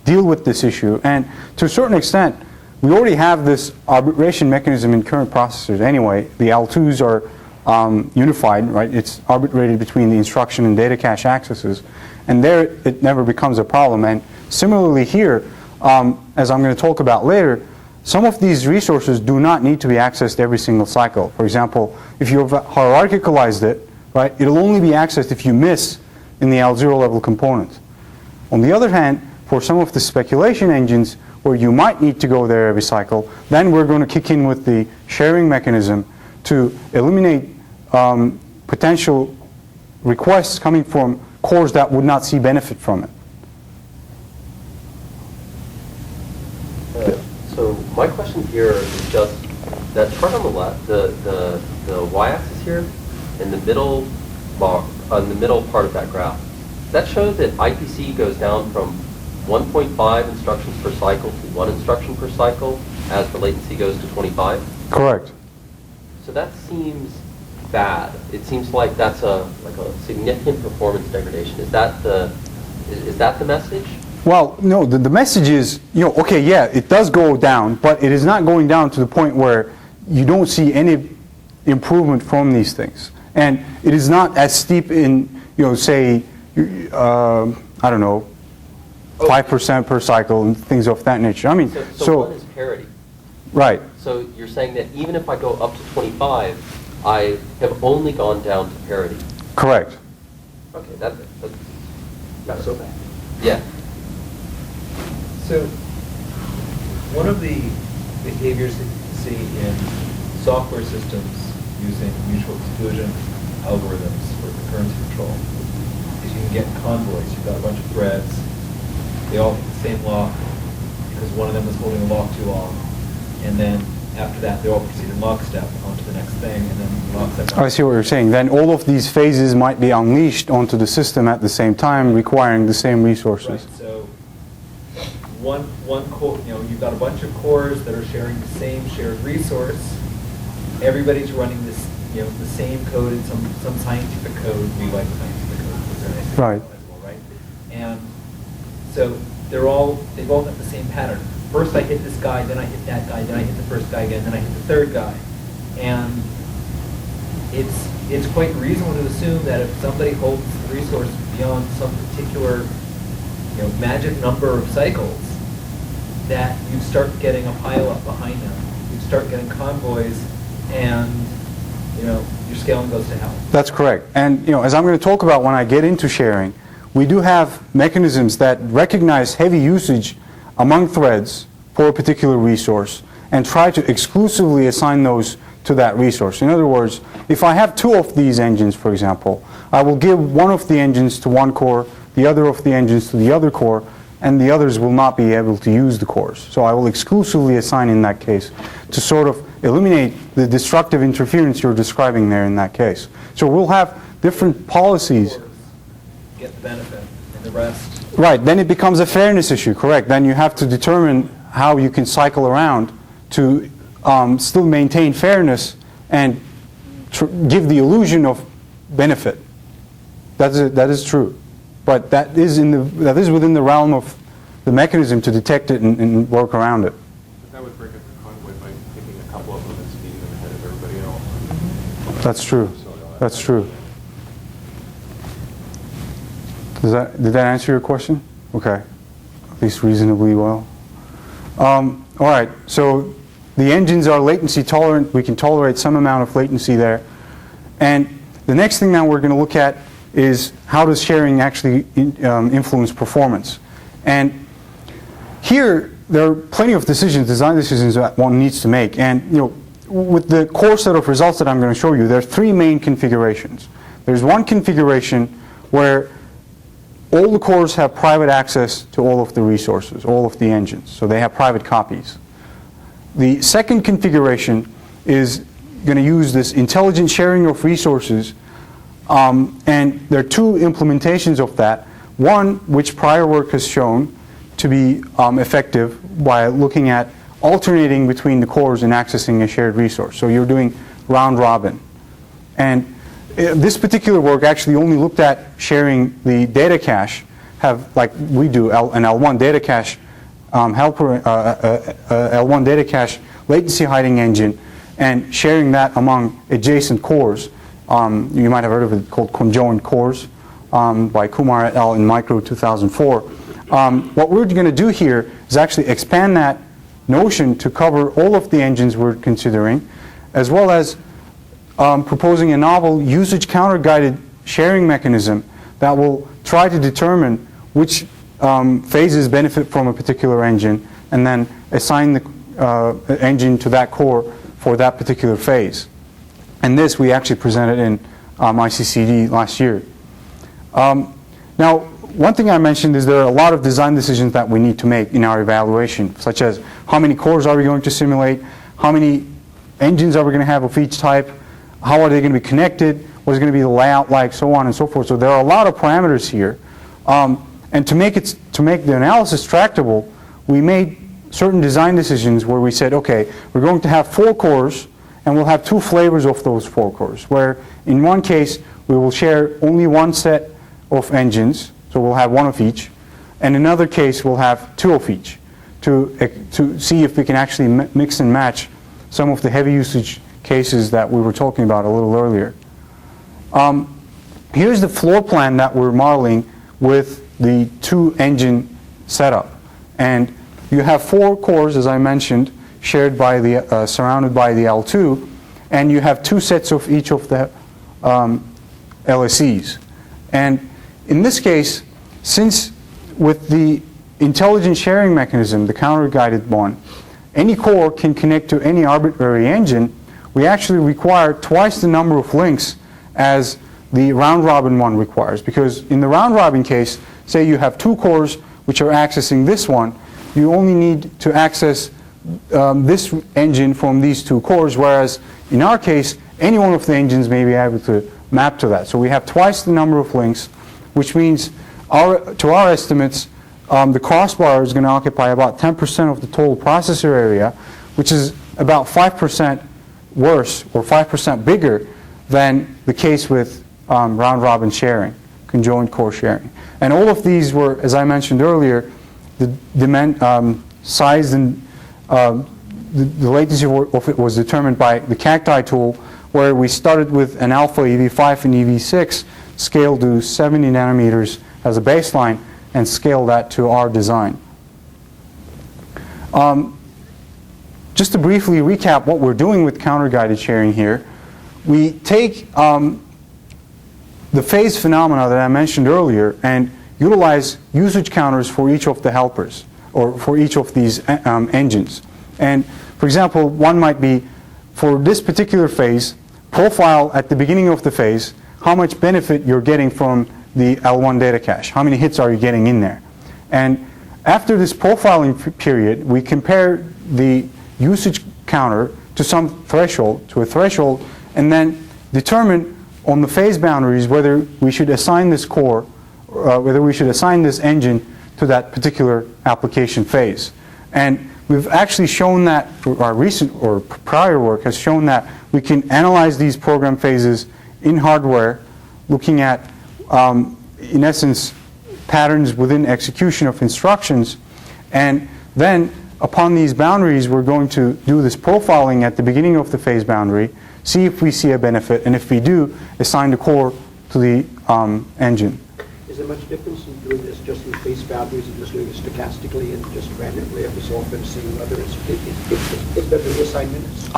deal with this issue. And to a certain extent, we already have this arbitration mechanism in current processors anyway. The L2s are unified, right? It's arbitrated between the instruction and data cache accesses. And there, it never becomes a problem. And similarly here, as I'm going to talk about later, some of these resources do not need to be accessed every single cycle. For example, if you've hierarchicalized it, right, it'll only be accessed if you miss in the L0 level component. On the other hand, for some of the speculation engines where you might need to go there every cycle, then we're going to kick in with the sharing mechanism to eliminate potential requests coming from cores that would not see benefit from it. So my question here is just that chart on the left, the y-axis here, in the middle bar, on the middle part of that graph, that shows that IPC goes down from 1.5 instructions per cycle to 1 instruction per cycle as the latency goes to 25. Correct. So that seems bad. It seems like that's a significant performance degradation. Is that the message? Well, no, the message is, okay, yeah, it does go down, but it is not going down to the point where you don't see any improvement from these things. And it is not as steep in, say, I don't know, 5% per cycle and things of that nature. I mean, so one is parity. Right. So you're saying that even if I go up to 25, I have only gone down to parity. Correct. Okay, that's Not so bad. yeah. So one of the behaviors that you see in software systems using mutual exclusion algorithms for concurrency control is you can get convoys. You've got a bunch of threads. They all hit the same lock because one of them was holding the lock too long. And then after that, they all proceed in lockstep onto the next thing, and then lockstep. I see what you're saying. Then all of these phases might be unleashed onto the system at the same time, requiring the same resources. Right. So one core, you've got a bunch of cores that are sharing the same shared resource. Everybody's running this, the same code in some scientific code. We like scientific code because they're nice and Right. generalizable, right? And so they've all got the same pattern. First I hit this guy, then I hit that guy, then I hit the first guy again, then I hit the third guy. And it's quite reasonable to assume that if somebody holds the resource beyond some particular magic number of cycles, that you'd start getting a pile-up behind them. You'd start getting convoys, and your scaling goes to hell. That's correct. And as I'm going to talk about when I get into sharing, we do have mechanisms that recognize heavy usage among threads for a particular resource and try to exclusively assign those to that resource. In other words, if I have two of these engines, for example, I will give one of the engines to one core, the other of the engines to the other core, and the others will not be able to use the cores. So I will exclusively assign in that case to sort of eliminate the destructive interference you're describing there in that case. So we'll have different policies. Get the benefit, and the rest. Right, then it becomes a fairness issue, correct. Then you have to determine how you can cycle around to still maintain fairness and give the illusion of benefit. That is true. But that is within the realm of the mechanism to detect it and work around it. But that would break up the convoy by picking a couple of them and speeding them ahead of everybody else. That's true. That's true. Did that answer your question? Okay. At least reasonably well. All right. So the engines are latency tolerant. We can tolerate some amount of latency there. And the next thing that we're going to look at is how does sharing actually influence performance. And here there are plenty of design decisions that one needs to make. And with the core set of results that I'm going to show you, there are three main configurations. There's one configuration where all the cores have private access to all of the resources, all of the engines. So they have private copies. The second configuration is going to use this intelligent sharing of resources. And there are two implementations of that. One, which prior work has shown to be effective by looking at alternating between the cores and accessing a shared resource. So you're doing round robin. And this particular work actually only looked at sharing the data cache, like we do, an L1 data cache helper, L1 data cache latency hiding engine, and sharing that among adjacent cores. You might have heard of it called conjoined cores by Kumar et al. In Micro 2004. What we're going to do here is actually expand that notion to cover all of the engines we're considering, as well as proposing a novel usage counter-guided sharing mechanism that will try to determine which phases benefit from a particular engine and then assign the engine to that core for that particular phase. And this we actually presented in ICCD last year. Now, one thing I mentioned is there are a lot of design decisions that we need to make in our evaluation, such as how many cores are we going to simulate, how many engines are we going to have of each type, how are they going to be connected, what is going to be the layout like, so on and so forth. So there are a lot of parameters here. And to make the analysis tractable, we made certain design decisions where we said, okay, we're going to have 4 cores, and we'll have 2 flavors of those 4 cores, where in one case we will share only one set of engines, so we'll have 1 of each, and in another case we'll have 2 of each to see if we can actually mix and match some of the heavy usage cases that we were talking about a little earlier. Here's the floor plan that we're modeling with the 2 engine setup, and you have 4 cores, as I mentioned, shared by the surrounded by the L2, and you have 2 sets of each of the LSEs. And in this case, since with the intelligent sharing mechanism, the counter-guided one, any core can connect to any arbitrary engine, we actually require twice the number of links as the round-robin one requires. Because in the round-robin case, say you have 2 cores which are accessing this one, you only need to access this engine from these two cores, whereas in our case, any one of the engines may be able to map to that. So we have twice the number of links, which means to our estimates, the crossbar is going to occupy about 10% of the total processor area, which is about 5% worse or 5% bigger than the case with round-robin sharing, conjoined core sharing. And all of these were, as I mentioned earlier, the size and the latency of it was determined by the Cacti tool, where we started with an alpha EV5 and EV6 scaled to 70 nanometers as a baseline and scaled that to our design. Just to briefly recap what we're doing with counter-guided sharing here, we take the phase phenomena that I mentioned earlier and utilize usage counters for each of the helpers, or for each of these engines. And for example, one might be, for this particular phase, profile at the beginning of the phase how much benefit you're getting from the L1 data cache. How many hits are you getting in there? And after this profiling period, we compare the usage counter to some threshold, to a threshold, and then determine on the phase boundaries whether we should assign this core, whether we should assign this engine to that particular application phase. And we've actually shown that, our recent or prior work has shown that we can analyze these program phases in hardware, looking at, in essence, patterns within execution of instructions. And then, upon these boundaries, we're going to do this profiling at the beginning of the phase boundary, see if we see a benefit, and if we do, assign the core to the engine. Is there much difference in doing this just in phase boundaries and just doing it stochastically and just randomly every so often seeing whether it's better to assign minutes?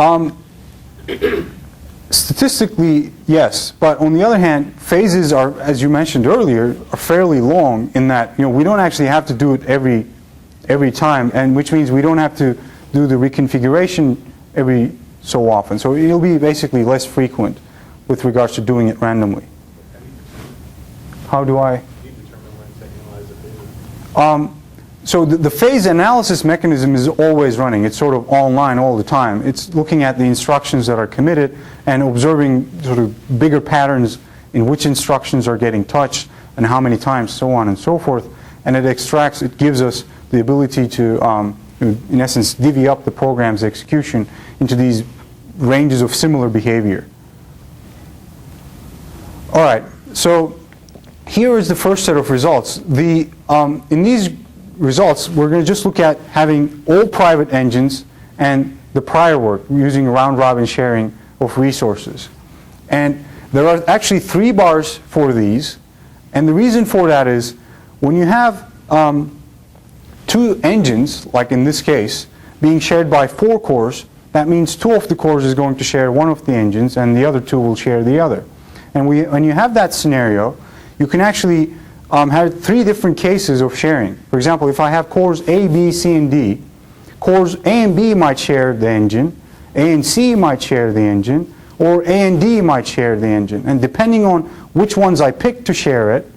Statistically, yes, but on the other hand, phases are, as you mentioned earlier, are fairly long in that we don't actually have to do it every time, and which means we don't have to do the reconfiguration every so often. So it'll be basically less frequent with regards to doing it randomly. How do I? You determine when to analyze a phase. So the phase analysis mechanism is always running. It's sort of online all the time. It's looking at the instructions that are committed and observing sort of bigger patterns in which instructions are getting touched and how many times, so on and so forth. And it gives us the ability to, in essence, divvy up the program's execution into these ranges of similar behavior. All right, so here is the first set of results. In these results, we're going to just look at having all private engines and the prior work using round-robin sharing of resources. And there are actually 3 bars for these. And the reason for that is when you have 2 engines, like in this case, being shared by 4 cores, that means 2 of the cores is going to share one of the engines and the other 2 will share the other. And when you have that scenario, you can actually have 3 different cases of sharing. For example, if I have cores A, B, C, and D, cores A and B might share the engine, A and C might share the engine, or A and D might share the engine. And depending on which ones I pick to share it,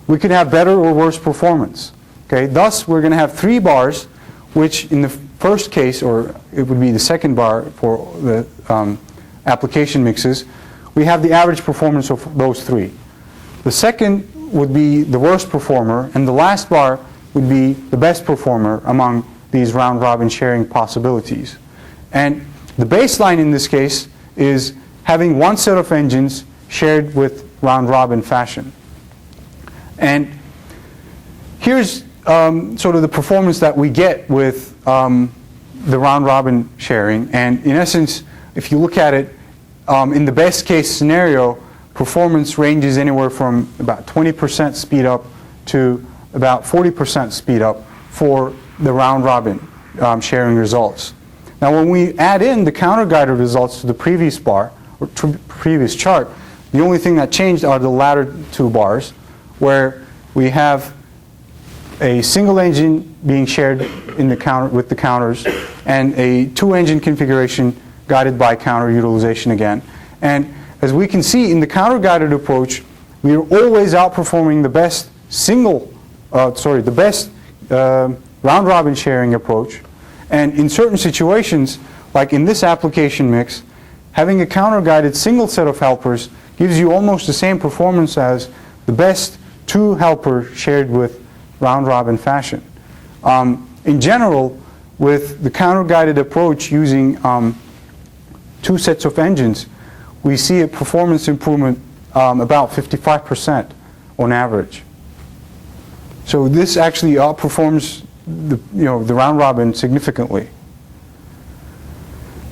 we could have better or worse performance. Okay? Thus, we're going to have 3 bars, which in the first case, or it would be the second bar for the application mixes, we have the average performance of those 3. The second would be the worst performer, and the last bar would be the best performer among these round-robin sharing possibilities. And the baseline in this case is having one set of engines shared with round-robin fashion. And here's sort of the performance that we get with the round-robin sharing. And in essence, if you look at it, in the best case scenario, performance ranges anywhere from about 20% speed up to about 40% speed up for the round-robin sharing results. Now when we add in the counter-guided results to the previous bar, or previous chart, the only thing that changed are the latter 2 bars, where we have a single engine being shared in the with the counters, and a 2-engine configuration guided by counter utilization again. And as we can see in the counter-guided approach, we are always outperforming the best round-robin sharing approach. And in certain situations, like in this application mix, having a counter-guided single set of helpers gives you almost the same performance as the best 2 helper shared with round-robin fashion. In general, with the counter-guided approach using 2 sets of engines, we see a performance improvement about 55% on average. So this actually outperforms the round-robin significantly.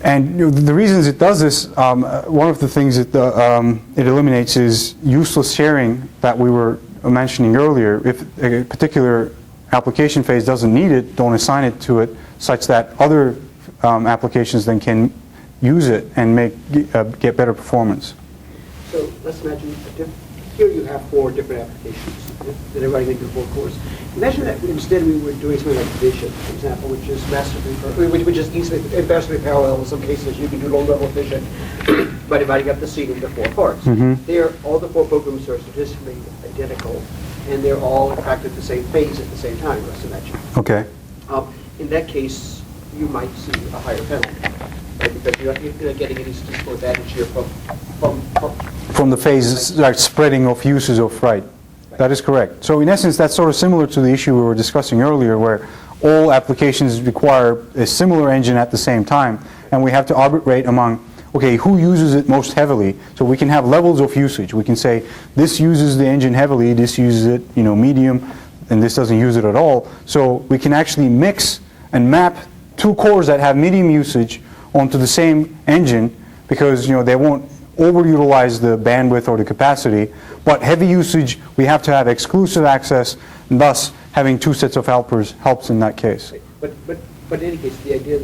And the reasons it does this, one of the things it eliminates is useless sharing that we were mentioning earlier. If a particular application phase doesn't need it, don't assign it to it, such that other applications then can use it and get better performance. So let's imagine here you have 4 different applications that are running into 4 cores. Imagine that instead we were doing something like fission, for example, which is which is easily massively parallel. In some cases, you can do low-level fission by dividing up the seed into 4 parts. All the 4 programs are statistically identical, and they're all in fact at the same phase at the same time. Let's imagine. Okay. In that case, you might see a higher penalty, right? Because you're not getting any statistical advantage here from the phases, like spreading of uses of, right. That is correct. So in essence, that's sort of similar to the issue we were discussing earlier, where all applications require a similar engine at the same time, and we have to arbitrate among, okay, who uses it most heavily? So we can have levels of usage. We can say, this uses the engine heavily, this uses it, medium, and this doesn't use it at all. So we can actually mix and map 2 cores that have medium usage onto the same engine, because they won't overutilize the bandwidth or the capacity, but heavy usage, we have to have exclusive access, and thus having 2 sets of helpers helps in that case. But in any case, the idea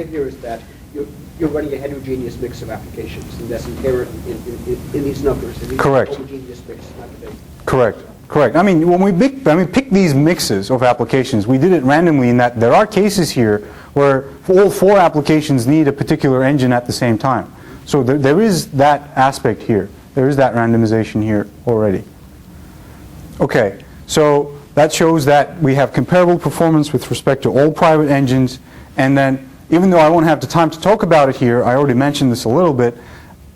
here is that you're running a heterogeneous mix of applications, and that's inherent in these numbers. In these Correct. Homogeneous mix, not the base. Correct. I mean, when we pick these mixes of applications, we did it randomly in that there are cases here where all 4 applications need a particular engine at the same time. So there is that aspect here. There is that randomization here already. Okay, so that shows that we have comparable performance with respect to all private engines. And then, even though I won't have the time to talk about it here, I already mentioned this a little bit,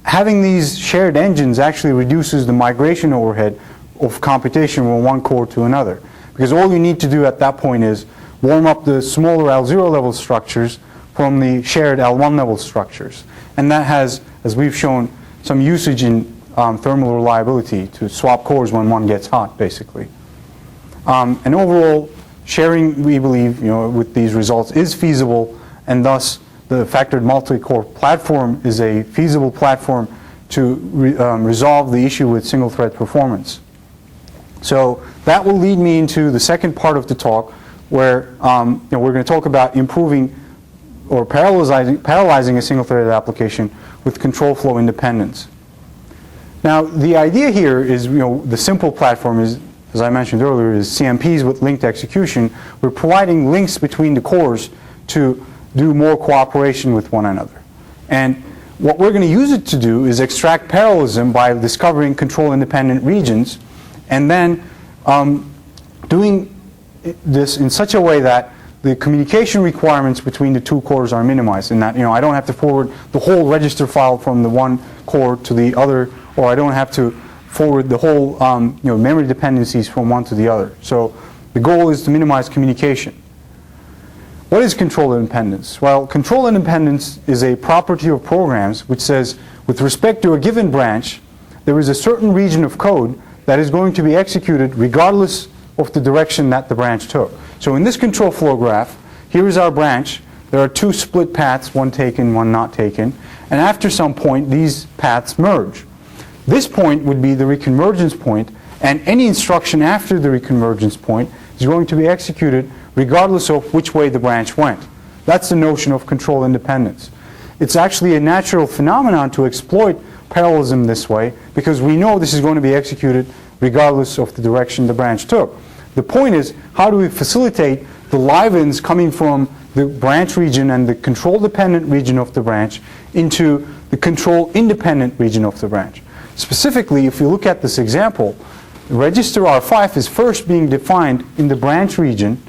having these shared engines actually reduces the migration overhead of computation from one core to another. Because all you need to do at that point is warm up the smaller L0 level structures from the shared L1 level structures. And that has, as we've shown, some usage in thermal reliability to swap cores when one gets hot, basically. And overall, sharing, we believe, with these results is feasible, and thus the factored multi-core platform is a feasible platform to resolve the issue with single-thread performance. So that will lead me into the second part of the talk, where we're going to talk about improving or parallelizing a single-threaded application with control flow independence. Now, the idea here is, the simple platform is, as I mentioned earlier, is CMPs with linked execution. We're providing links between the cores to do more cooperation with one another. And what we're going to use it to do is extract parallelism by discovering control-independent regions, and then doing this in such a way that the communication requirements between the 2 cores are minimized, in that I don't have to forward the whole register file from the one core to the other, or I don't have to forward the whole memory dependencies from one to the other. So the goal is to minimize communication. What is control independence? Well, control independence is a property of programs which says, with respect to a given branch, there is a certain region of code that is going to be executed regardless of the direction that the branch took. So in this control flow graph, here is our branch. There are 2 split paths, one taken, one not taken. And after some point, these paths merge. This point would be the reconvergence point, and any instruction after the reconvergence point is going to be executed regardless of which way the branch went. That's the notion of control independence. It's actually a natural phenomenon to exploit parallelism this way, because we know this is going to be executed regardless of the direction the branch took. The point is, how do we facilitate the live-ins coming from the branch region and the control-dependent region of the branch into the control-independent region of the branch? Specifically, if you look at this example, register R5 is first being defined in the branch region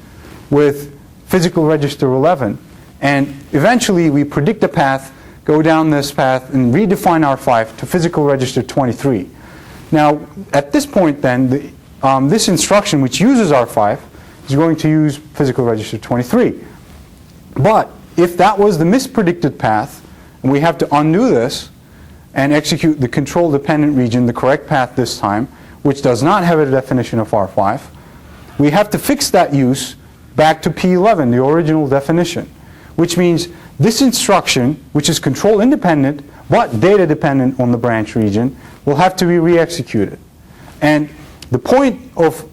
with physical register 11, And eventually, we predict the path, go down this path, and redefine R5 to physical register 23. Now, at this point then, this instruction, which uses R5, is going to use physical register 23. But if that was the mispredicted path, and we have to undo this and execute the control-dependent region, the correct path this time, which does not have a definition of R5, we have to fix that use back to P11, the original definition, which means this instruction, which is control-independent but data-dependent on the branch region, will have to be re-executed. And the point of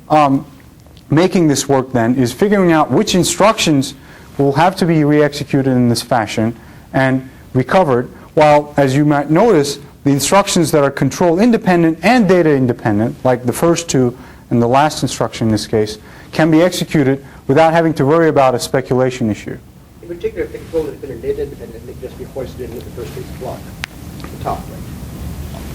making this work then is figuring out which instructions will have to be re-executed in this fashion and recovered, while, as you might notice, the instructions that are control-independent and data-independent, like the first two and the last instruction in this case, can be executed without having to worry about a speculation issue. In particular, if the control-independent and data-independent, they just be hoisted into the first base block, the top,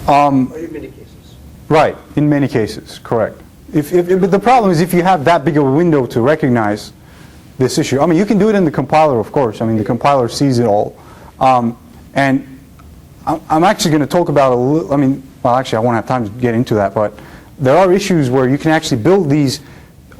right? Or in many cases. Right, in many cases, correct. But the problem is if you have that big of a window to recognize this issue. I mean, you can do it in the compiler, of course. I mean, the compiler sees it all. And I'm actually going to talk about well, actually, I won't have time to get into that, but there are issues where you can actually build these.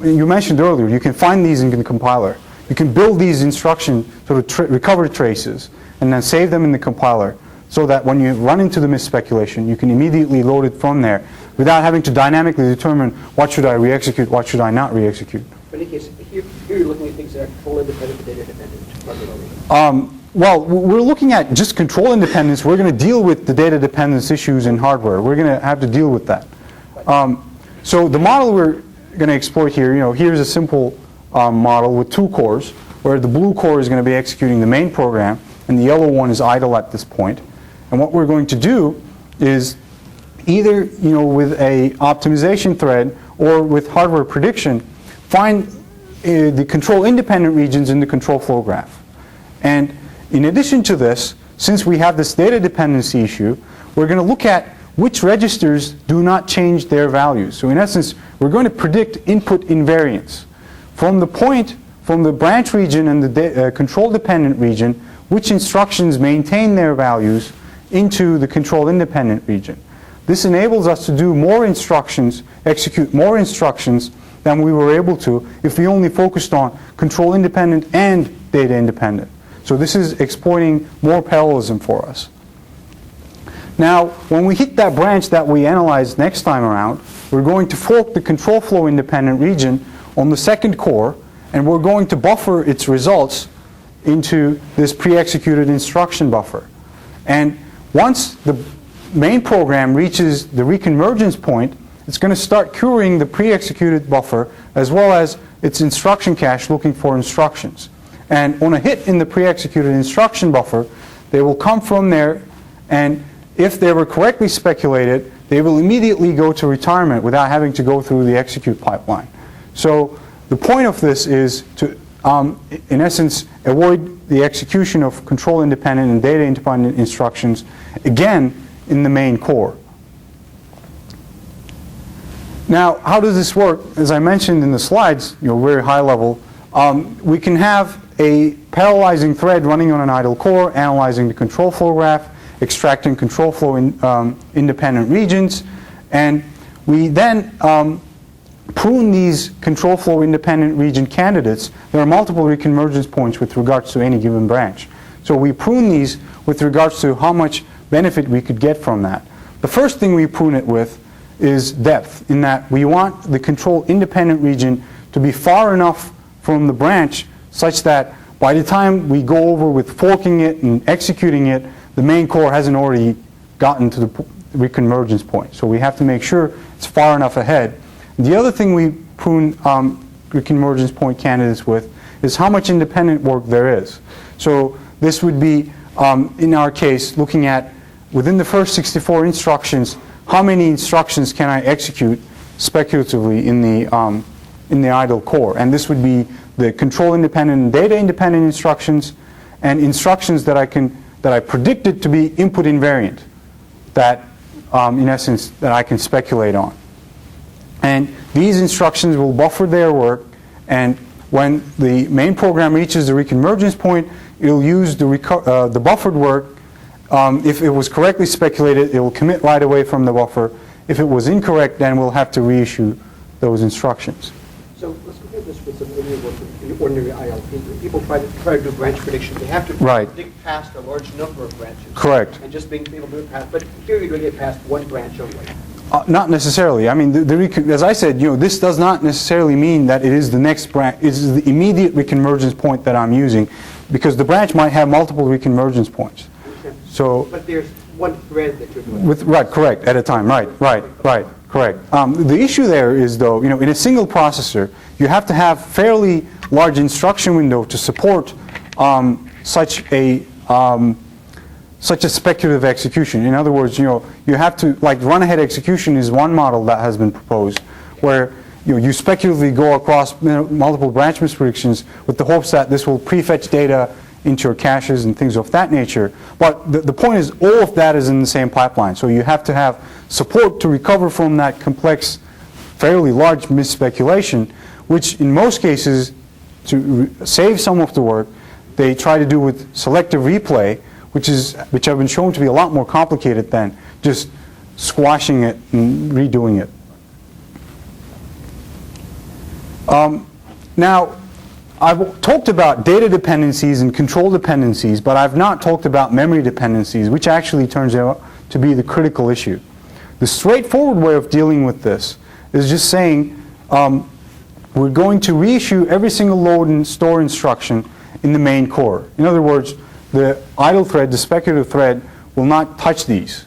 You mentioned earlier, you can find these in the compiler. You can build these instruction sort of recovery traces and then save them in the compiler so that when you run into the misspeculation, you can immediately load it from there without having to dynamically determine what should I re-execute, what should I not re-execute. In any case, here you're looking at things that are control independent and data independent. Well, we're looking at just control independence. We're going to deal with the data dependence issues in hardware. We're going to have to deal with that. So the model we're going to exploit here, here's a simple model with two cores, where the blue core is going to be executing the main program, and the yellow one is idle at this point. And what we're going to do is either with a optimization thread or with hardware prediction, find the control independent regions in the control flow graph. And in addition to this, since we have this data dependency issue, we're going to look at which registers do not change their values. So in essence, we're going to predict input invariance. From the branch region and the control dependent region, which instructions maintain their values into the control independent region. This enables us to do more instructions, execute more instructions than we were able to if we only focused on control independent and data independent. So this is exploiting more parallelism for us. Now, when we hit that branch that we analyzed next time around, we're going to fork the control flow independent region on the second core, and we're going to buffer its results into this pre-executed instruction buffer. And once the main program reaches the reconvergence point, it's going to start querying the pre-executed buffer as well as its instruction cache looking for instructions. And on a hit in the pre-executed instruction buffer, they will come from there, and if they were correctly speculated, they will immediately go to retirement without having to go through the execute pipeline. So the point of this is to, in essence, avoid the execution of control independent and data independent instructions, again, in the main core. Now, how does this work? As I mentioned in the slides, very high level, we can have a parallelizing thread running on an idle core, analyzing the control flow graph, extracting control flow independent regions, and we then prune these control flow independent region candidates. There are multiple reconvergence points with regards to any given branch. So we prune these with regards to how much benefit we could get from that. The first thing we prune it with is depth, in that we want the control independent region to be far enough from the branch such that by the time we go over with forking it and executing it, the main core hasn't already gotten to the reconvergence point. So we have to make sure it's far enough ahead. The other thing we prune reconvergence point candidates with is how much independent work there is. So this would be, in our case, looking at within the first 64 instructions, how many instructions can I execute speculatively in the idle core? And this would be the control independent and data independent instructions, and instructions that I predicted to be input invariant, that in essence that I can speculate on. And these instructions will buffer their work, and when the main program reaches the reconvergence point, it'll use the buffered work. If it was correctly speculated, it will commit right away from the buffer. If it was incorrect, then we'll have to reissue those instructions. So let's compare this with some linear work in ordinary ILP. When people try to do branch prediction, they have to predict past a large number of branches. Correct. And just being able to do it past, but here you're doing it past one branch only. Not necessarily. I mean, as I said, this does not necessarily mean that it is the next branch. It is the immediate reconvergence point that I'm using, because the branch might have multiple reconvergence points. Okay. So, but there's one thread that you're doing. Right, correct, at a time. Right, correct. The issue there is, though, in a single processor, you have to have fairly large instruction window to support such a speculative execution. In other words, you have to, like, run-ahead execution is one model that has been proposed, where you speculatively go across multiple branch mispredictions with the hopes that this will prefetch data into your caches and things of that nature. But the point is, all of that is in the same pipeline. So you have to have support to recover from that complex, fairly large misspeculation, which in most cases, to save some of the work, they try to do with selective replay, which have been shown to be a lot more complicated than just squashing it and redoing it. Now, I've talked about data dependencies and control dependencies, but I've not talked about memory dependencies, which actually turns out to be the critical issue. The straightforward way of dealing with this is just saying we're going to reissue every single load and store instruction in the main core. In other words, the idle thread, the speculative thread, will not touch these.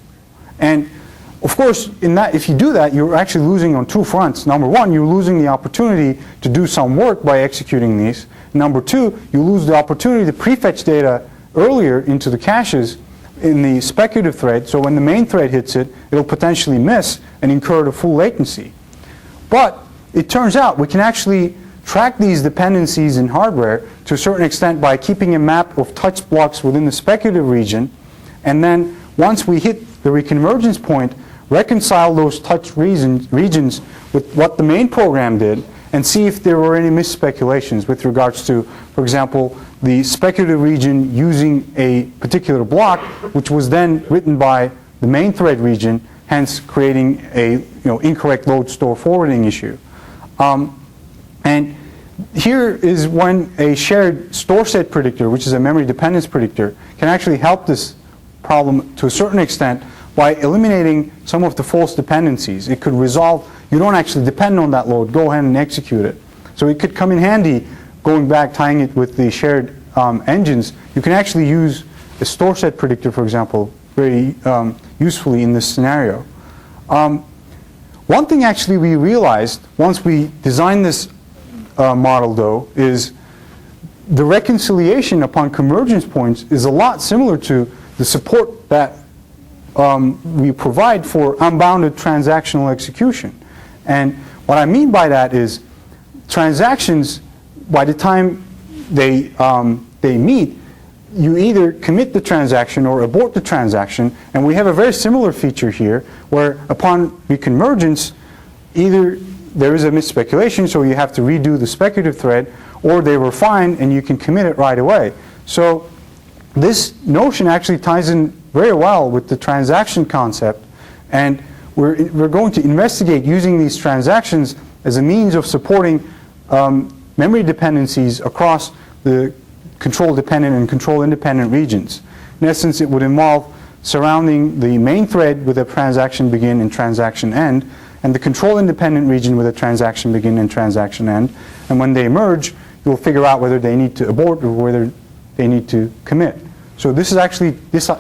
And of course, if you do that, you're actually losing on two fronts. Number one, you're losing the opportunity to do some work by executing these. Number two, you lose the opportunity to prefetch data earlier into the caches in the speculative thread, so when the main thread hits it, it'll potentially miss and incur the full latency. But it turns out we can actually track these dependencies in hardware to a certain extent by keeping a map of touch blocks within the speculative region, and then once we hit the reconvergence point, reconcile those touch regions with what the main program did and see if there were any misspeculations with regards to, for example, the speculative region using a particular block, which was then written by the main thread region, hence creating a incorrect load store forwarding issue. And here is when a shared store set predictor, which is a memory dependence predictor, can actually help this problem to a certain extent by eliminating some of the false dependencies. It could resolve, you don't actually depend on that load, go ahead and execute it. So it could come in handy, going back, tying it with the shared engines. You can actually use a store set predictor, for example, very usefully in this scenario. One thing actually we realized once we designed this model, though, is the reconciliation upon convergence points is a lot similar to the support that we provide for unbounded transactional execution. And what I mean by that is transactions, by the time they meet, you either commit the transaction or abort the transaction, and we have a very similar feature here where upon reconvergence, either there is a misspeculation, so you have to redo the speculative thread, or they were fine and you can commit it right away. So this notion actually ties in very well with the transaction concept, and we're going to investigate using these transactions as a means of supporting memory dependencies across the control-dependent and control-independent regions. In essence, it would involve surrounding the main thread with a transaction begin and transaction end, and the control-independent region with a transaction begin and transaction end. And when they merge, you'll figure out whether they need to abort or whether they need to commit. So this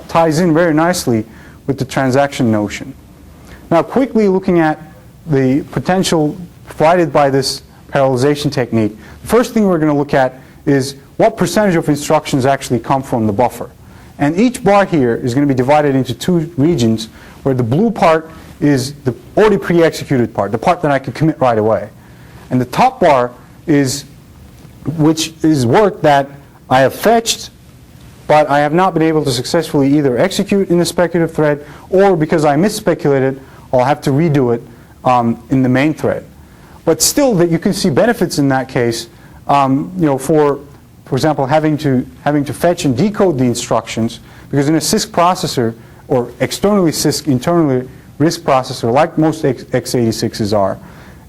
ties in very nicely with the transaction notion. Now, quickly looking at the potential provided by this parallelization technique, the first thing we're going to look at is what percentage of instructions actually come from the buffer. And each bar here is going to be divided into two regions, where the blue part is the already pre-executed part, the part that I can commit right away. And the top bar which is work that I have fetched, but I have not been able to successfully either execute in the speculative thread, or because I misspeculated, I'll have to redo it in the main thread. But still, that you can see benefits in that case, for for example, having to fetch and decode the instructions, because in a CISC processor, or externally CISC, internally RISC processor, like most x86s are,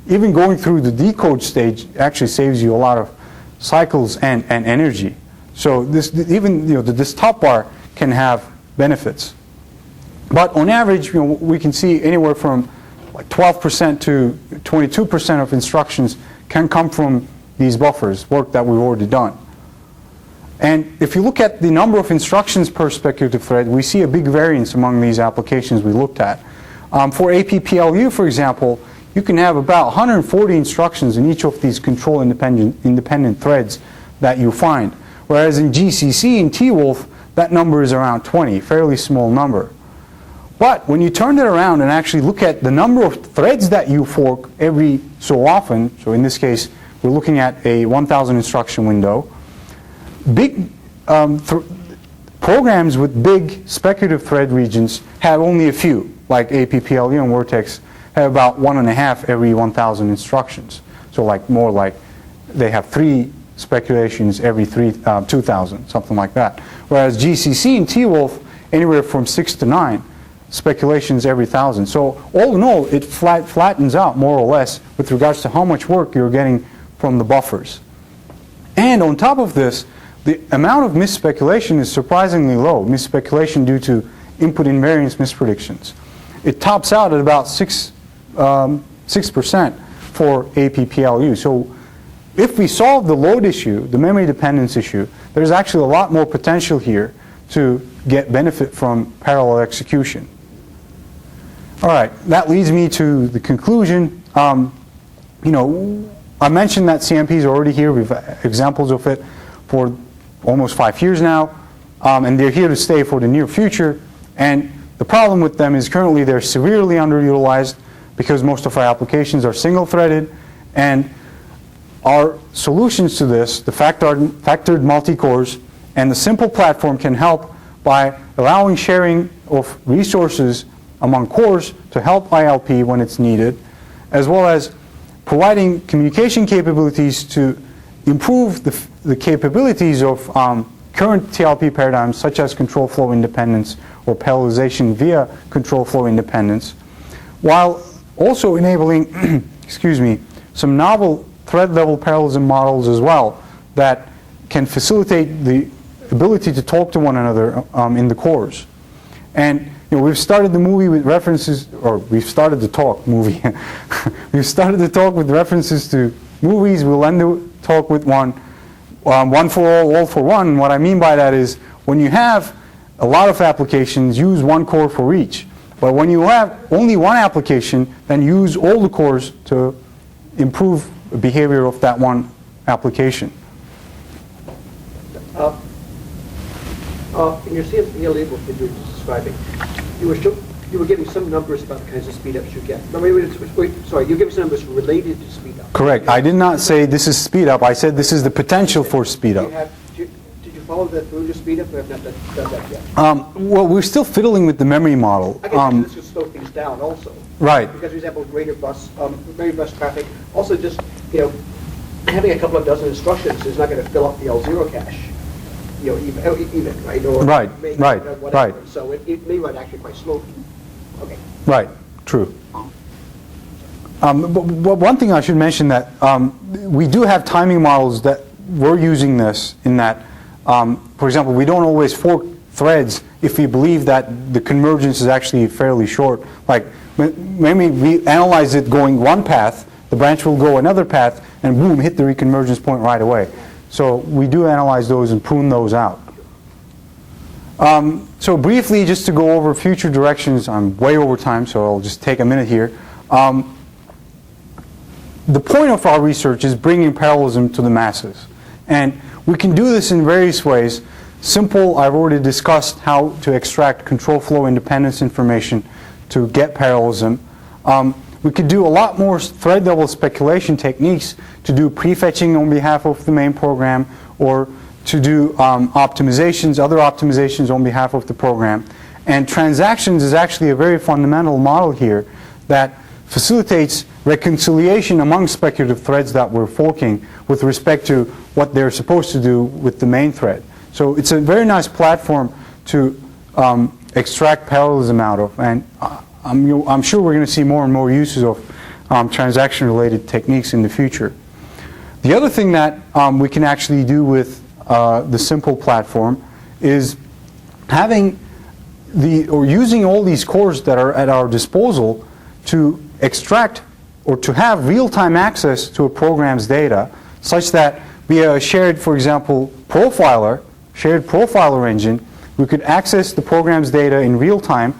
even going through the decode stage actually saves you a lot of cycles and energy. So this top bar can have benefits. But on average, we can see anywhere from like 12% to 22% of instructions can come from these buffers, work that we've already done. And if you look at the number of instructions per speculative thread, we see a big variance among these applications we looked at. For APPLU, for example, you can have about 140 instructions in each of these control independent threads that you find. Whereas in GCC and T-Wolf, that number is around 20, fairly small number. But when you turn it around and actually look at the number of threads that you fork every so often, so in this case, we're looking at a 1,000 instruction window, big programs with big speculative thread regions have only a few, like APPLU and Vertex have about 1.5 every 1,000 instructions. So more like they have 3 speculations every 2,000, something like that. Whereas GCC and T-Wolf, anywhere from 6 to 9 speculations every 1,000. So all in all, it flattens out more or less with regards to how much work you're getting from the buffers. And on top of this, the amount of misspeculation is surprisingly low, misspeculation due to input invariance mispredictions. It tops out at about 6% for APPLU. So if we solve the load issue, the memory dependence issue, there's actually a lot more potential here to get benefit from parallel execution. All right, that leads me to the conclusion. I mentioned that CMPs are already here. We've examples of it for almost 5 years now, and they're here to stay for the near future. And the problem with them is currently they're severely underutilized because most of our applications are single-threaded, and our solutions to this, the factored multi-cores and the simple platform, can help by allowing sharing of resources among cores to help ILP when it's needed, as well as providing communication capabilities to improve the capabilities of current TLP paradigms, such as control flow independence or parallelization via control flow independence, while also enabling some novel thread-level parallelism models as well that can facilitate the ability to talk to one another in the cores. And we've started the movie with references, or we've started the talk movie. We've started the talk with references to movies. We'll end the talk with one for all for one. And what I mean by that is when you have a lot of applications, use one core for each. But when you have only one application, then use all the cores to improve the behavior of that one application. In your CMPLE book that you were describing, you were giving some numbers about the kinds of speed-ups you get. You gave some numbers related to speed-up. Correct. I did not say this is speed-up. I said this is the potential for speed-up. Did you follow that through to speed-up, or have not done that yet? Well, we're still fiddling with the memory model. I guess this could slow things down also. Right. Because, for example, greater bus traffic, also just, having a couple of dozen instructions is not going to fill up the L0 cache. Even, right? Or right, whatever. right. So it may run actually quite slowly. Okay. Right, true. But one thing I should mention that we do have timing models that we're using this in that, for example, we don't always fork threads if we believe that the convergence is actually fairly short. Like maybe we analyze it going one path, the branch will go another path, and boom, hit the reconvergence point right away. So we do analyze those and prune those out. So briefly, just to go over future directions, I'm way over time, so I'll just take a minute here. The point of our research is bringing parallelism to the masses. And we can do this in various ways. Simple, I've already discussed how to extract control flow independence information to get parallelism. We could do a lot more thread-level speculation techniques to do prefetching on behalf of the main program, or to do optimizations, other optimizations on behalf of the program. And transactions is actually a very fundamental model here that facilitates reconciliation among speculative threads that we're forking with respect to what they're supposed to do with the main thread. So it's a very nice platform to extract parallelism out of, and I'm sure we're going to see more and more uses of transaction-related techniques in the future. The other thing that we can actually do with the simple platform is having using all these cores that are at our disposal to extract or to have real-time access to a program's data, such that via a shared, for example, shared profiler engine, we could access the program's data in real time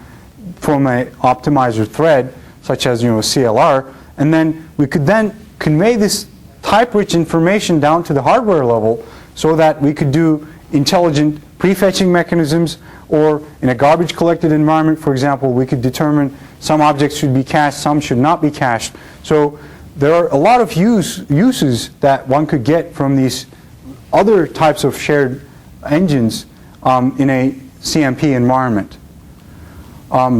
from an optimizer thread, such as a CLR, and then we could then convey this type-rich information down to the hardware level so that we could do intelligent prefetching mechanisms, or in a garbage collected environment, for example, we could determine some objects should be cached, some should not be cached. So there are a lot of uses that one could get from these other types of shared engines in a CMP environment.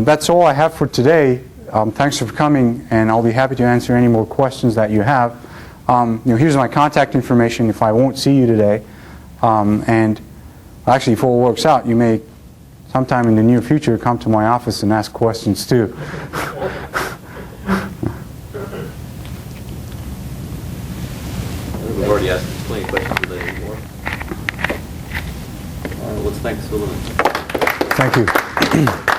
That's all I have for today. Thanks for coming, and I'll be happy to answer any more questions that you have. Here's my contact information if I won't see you today. And actually, if all works out, you may sometime in the near future come to my office and ask questions too. We've already asked plenty of questions today anymore. All right, let's thank Suleiman. Thank you.